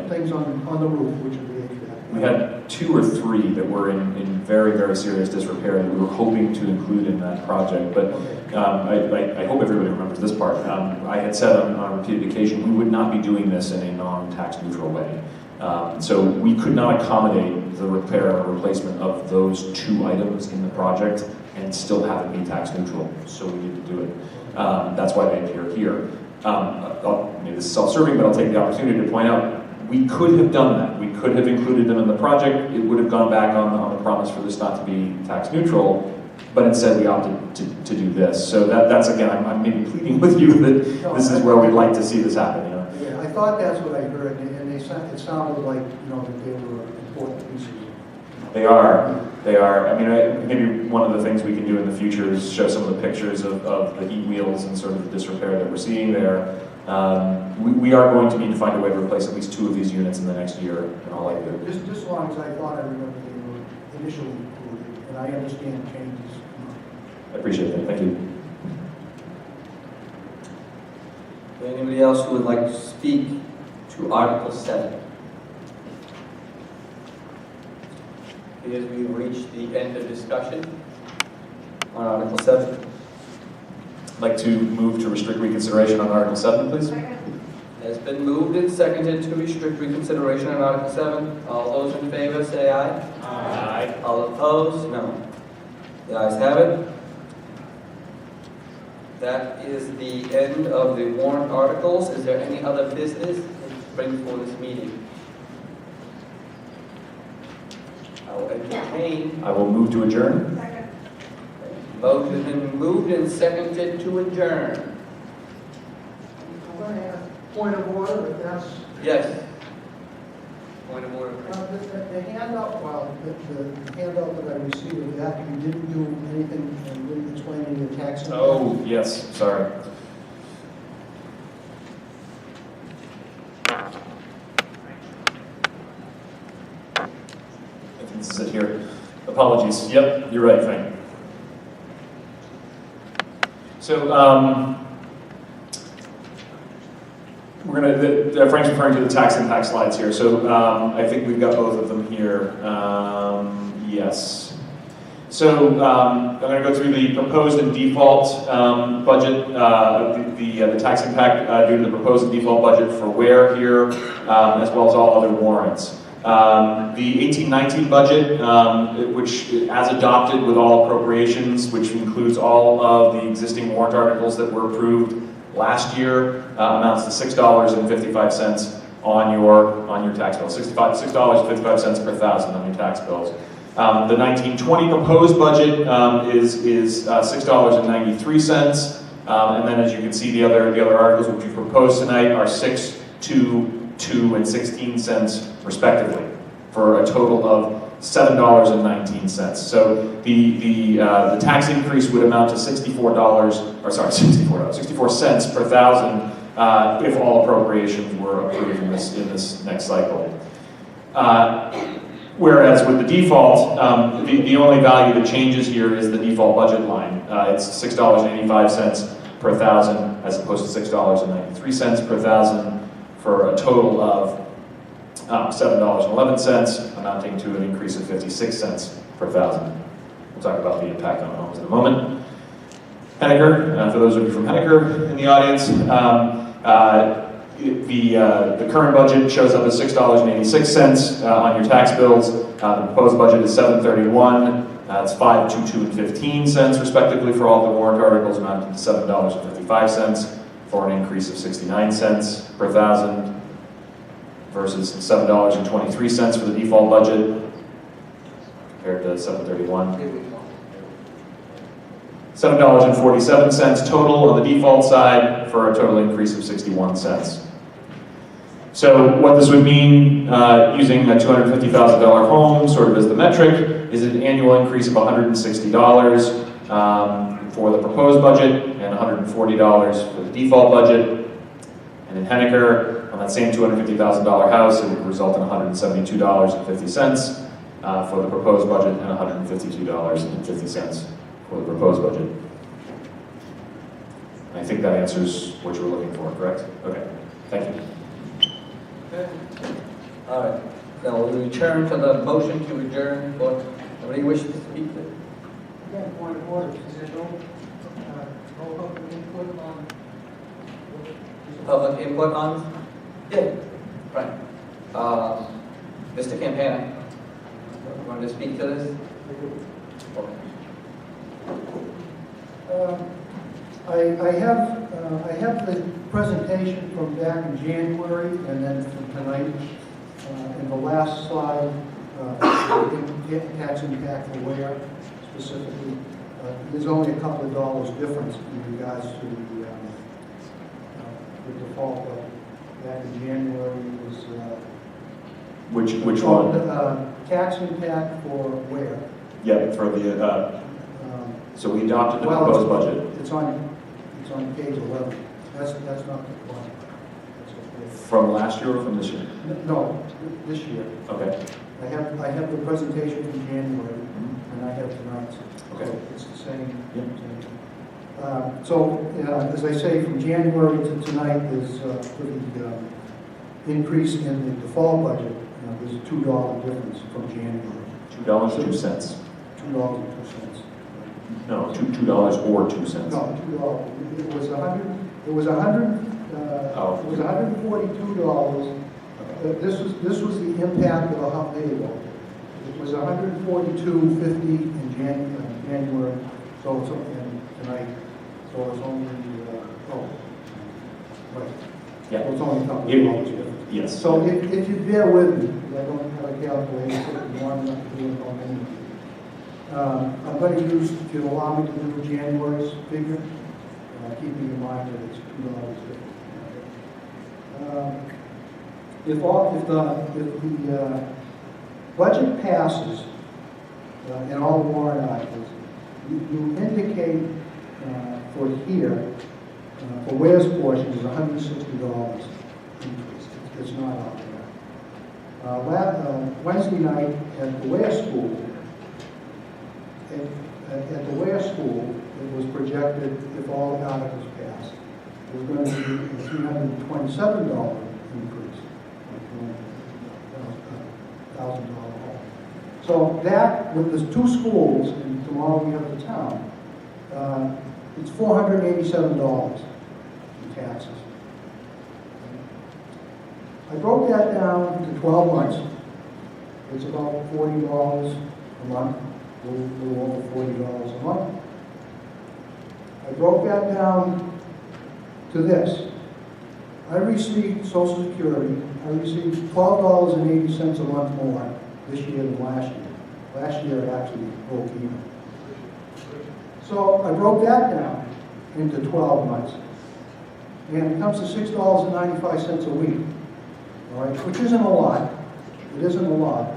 Speaker 12: things on the roof, which would be HVAC.
Speaker 4: We had 2 or 3 that were in very, very serious disrepair that we were hoping to include in that project. But I hope everybody remembers this part. I had said on repeated occasion we would not be doing this in a non-tax neutral way. So we could not accommodate the repair or replacement of those 2 items in the project and still have it be tax neutral. So we need to do it. That's why they appear here. Maybe this is self-serving, but I'll take the opportunity to point out we could have done that. We could have included them in the project. It would have gone back on the promise for this not to be tax neutral, but instead we opted to do this. So that's again, I'm maybe pleading with you that this is where we'd like to see this happen.
Speaker 12: Yeah, I thought that's what I heard, and it sounded like that they were important pieces.
Speaker 4: They are. I mean, maybe one of the things we can do in the future is show some of the pictures of the heat wheels and sort of the disrepair that we're seeing there. We are going to need to find a way to replace at least 2 of these units in the next year, in all likelihood.
Speaker 12: Just as long as I thought I remember they were initially included, and I understand changes.
Speaker 4: I appreciate that. Thank you.
Speaker 1: Anybody else who would like to speak to Article 7? As we reach the end of discussion on Article 7.
Speaker 4: I'd like to move to restrict reconsideration on Article 7, please.
Speaker 1: It's been moved and seconded to restrict reconsideration on Article 7. All those in favor say aye.
Speaker 4: Aye.
Speaker 1: All opposed? No. The ayes have it. That is the end of the warrant articles. Is there any other business to bring for this meeting? I will entertain.
Speaker 4: I will move to adjourn.
Speaker 1: Vote has been moved and seconded to adjourn.
Speaker 12: I'm going to ask point of order, if that's...
Speaker 1: Yes. Point of order.
Speaker 12: The handout, the handout that I received of that, you didn't do anything and didn't explain any of the tax.
Speaker 4: Oh, yes, sorry. I can sit here. Apologies. Yep, you're right, Frank. So, We're gonna, Frank's referring to the tax impact slides here, so I think we've got both of them here. Yes. So I'm going to go through the proposed and default budget, the tax impact due to the proposed and default budget for Weare here, as well as all other warrants. The 18-19 budget, which as adopted with all appropriations, which includes all of the existing warrant articles that were approved last year, amounts to $6.55 on your tax bill. $6.55 per thousand on your tax bills. The 1920 proposed budget is $6.93, and then as you can see, the other articles which we proposed tonight are 6, 2, 2, and 16 cents respectively, for a total of $7.19. So the tax increase would amount to $64 cents per thousand if all appropriations were approved in this next cycle. Whereas with the default, the only value that changes here is the default budget line. It's $6.85 per thousand as opposed to $6.93 per thousand, for a total of $7.11, amounting to an increase of 56 cents per thousand. We'll talk about the impact on homes in a moment. Henniker, for those of you from Henniker in the audience, the current budget shows up as $6.86 on your tax bills. The proposed budget is $7.31. That's 5, 2, 2, and 15 cents respectively for all the warrant articles, amounting to $7.55 for an increase of 69 cents per thousand versus $7.23 for the default budget compared to $7.31. $7.47 total on the default side for a total increase of 61 cents. So what this would mean, using a $250,000 home sort of as the metric, is an annual increase of $160 for the proposed budget and $140 for the default budget. And in Henniker, on that same $250,000 house, it would result in $172.50 for the proposed budget and $152.50 for the proposed budget. And I think that answers what you were looking for, correct? Okay, thank you.
Speaker 1: Okay. All right. Now we'll return to the motion to adjourn. Anybody wish to speak?
Speaker 12: Again, point of order. Is there no public input on?
Speaker 1: Public input on? Yeah. Right. Mr. Campana, you want to speak to this? Okay.
Speaker 12: I have the presentation from back in January and then from tonight. In the last slide, tax impact for Weare specifically. There's only a couple of dollars difference in regards to the default. Back in January was
Speaker 4: which one?
Speaker 12: Tax impact for Weare.
Speaker 4: Yeah, for the so we adopted the proposed budget.
Speaker 12: It's on page 11. That's not the one.
Speaker 4: From last year or from this year?
Speaker 12: No, this year.
Speaker 4: Okay.
Speaker 12: I have the presentation from January, and I have tonight's.
Speaker 4: Okay.
Speaker 12: So it's the same.
Speaker 4: Yep.
Speaker 12: As I say, from January to tonight, there's for the increase in the default budget. There's a $2 difference from January.
Speaker 4: $2.02.
Speaker 12: $2.02.
Speaker 4: No, $2 or 2 cents.
Speaker 12: No, $2. It was $142. This was the impact of a half day ago. It was $142.50 in January. So it's tonight. So it's only right.
Speaker 4: Yeah.
Speaker 12: So it's only a couple of dollars difference.
Speaker 4: Yes.
Speaker 12: So if you bear with me, because I don't have a calculator, I'm not to do it on any. I'm going to use, if you allow me to do January's figure, keeping in mind that it's $2 different. If the budget passes in all warrant articles, you indicate for here, for Weare's portion is $160 increase. It's not out there. Wednesday night at the Weare School, at the Weare School, it was projected, if all the articles passed, there's going to be a $327 increase, $1,000 home. So that, with the two schools, and tomorrow we have the town, it's $487 in taxes. I broke that down to 12 months. It's about $40 a month, a little over $40 a month. I broke that down to this. I received Social Security, I received $12.80 a month more this year than last year. Last year I actually broke even. So I broke that down into 12 months. And it comes to $6.95 a week, all right, which isn't a lot. It isn't a lot.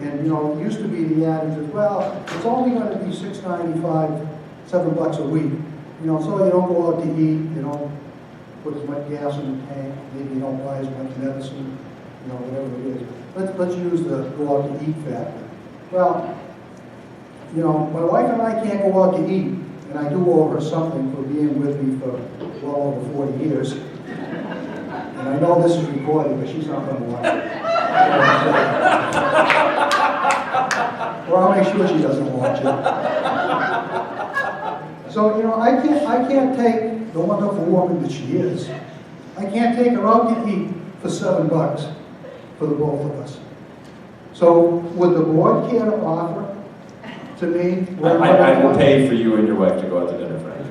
Speaker 12: And, you know, it used to be the adage as well, it's only going to be $6.95, $7 a week. You know, so you don't go out to eat, you don't put as much gas in the tank, maybe you don't buy as much medicine, you know, whatever it is. Let's use the go out to eat factor. Well, you know, my wife and I can't go out to eat, and I do owe her something for being with me for well over 40 years. And I know this is recorded, but she's not going to watch it. Or I'll make sure she doesn't watch it. So, you know, I can't take the wonderful woman that she is. I can't take her out to eat for $7 for the both of us. So, would the board care to offer to me?
Speaker 4: I will pay for you and your wife to go out to dinner, Frank.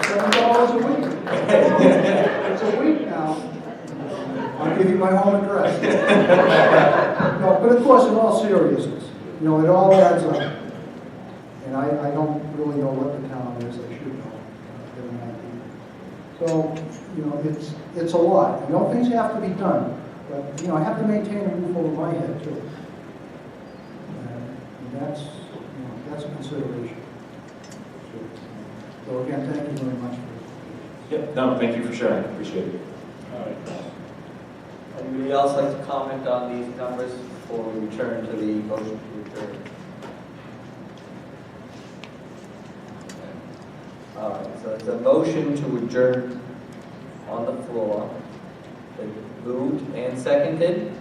Speaker 12: $7 a week. It's a week now. I'll give you my home address. No, but of course, in all seriousness, you know, it all adds up. And I don't really know what the town is. I should know. Get an idea. So, you know, it's a lot. I know things have to be done, but, you know, I have to maintain a roof over my head, too. And that's, you know, that's a consideration. So again, thank you very much.
Speaker 4: Yep, no, thank you for sharing. Appreciate it.
Speaker 1: All right. Anybody else like to comment on these numbers before we return to the motion to adjourn? All right, so it's a motion to adjourn on the floor. Been moved and seconded.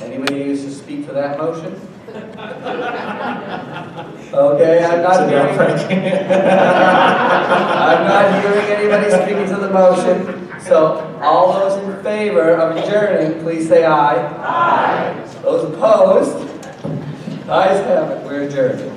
Speaker 1: Anybody who used to speak to that motion? Okay, I'm not hearing anybody speaking to the motion. So all those in favor of adjourning, please say aye. Aye. Those opposed? Ayes have it. We're adjourned.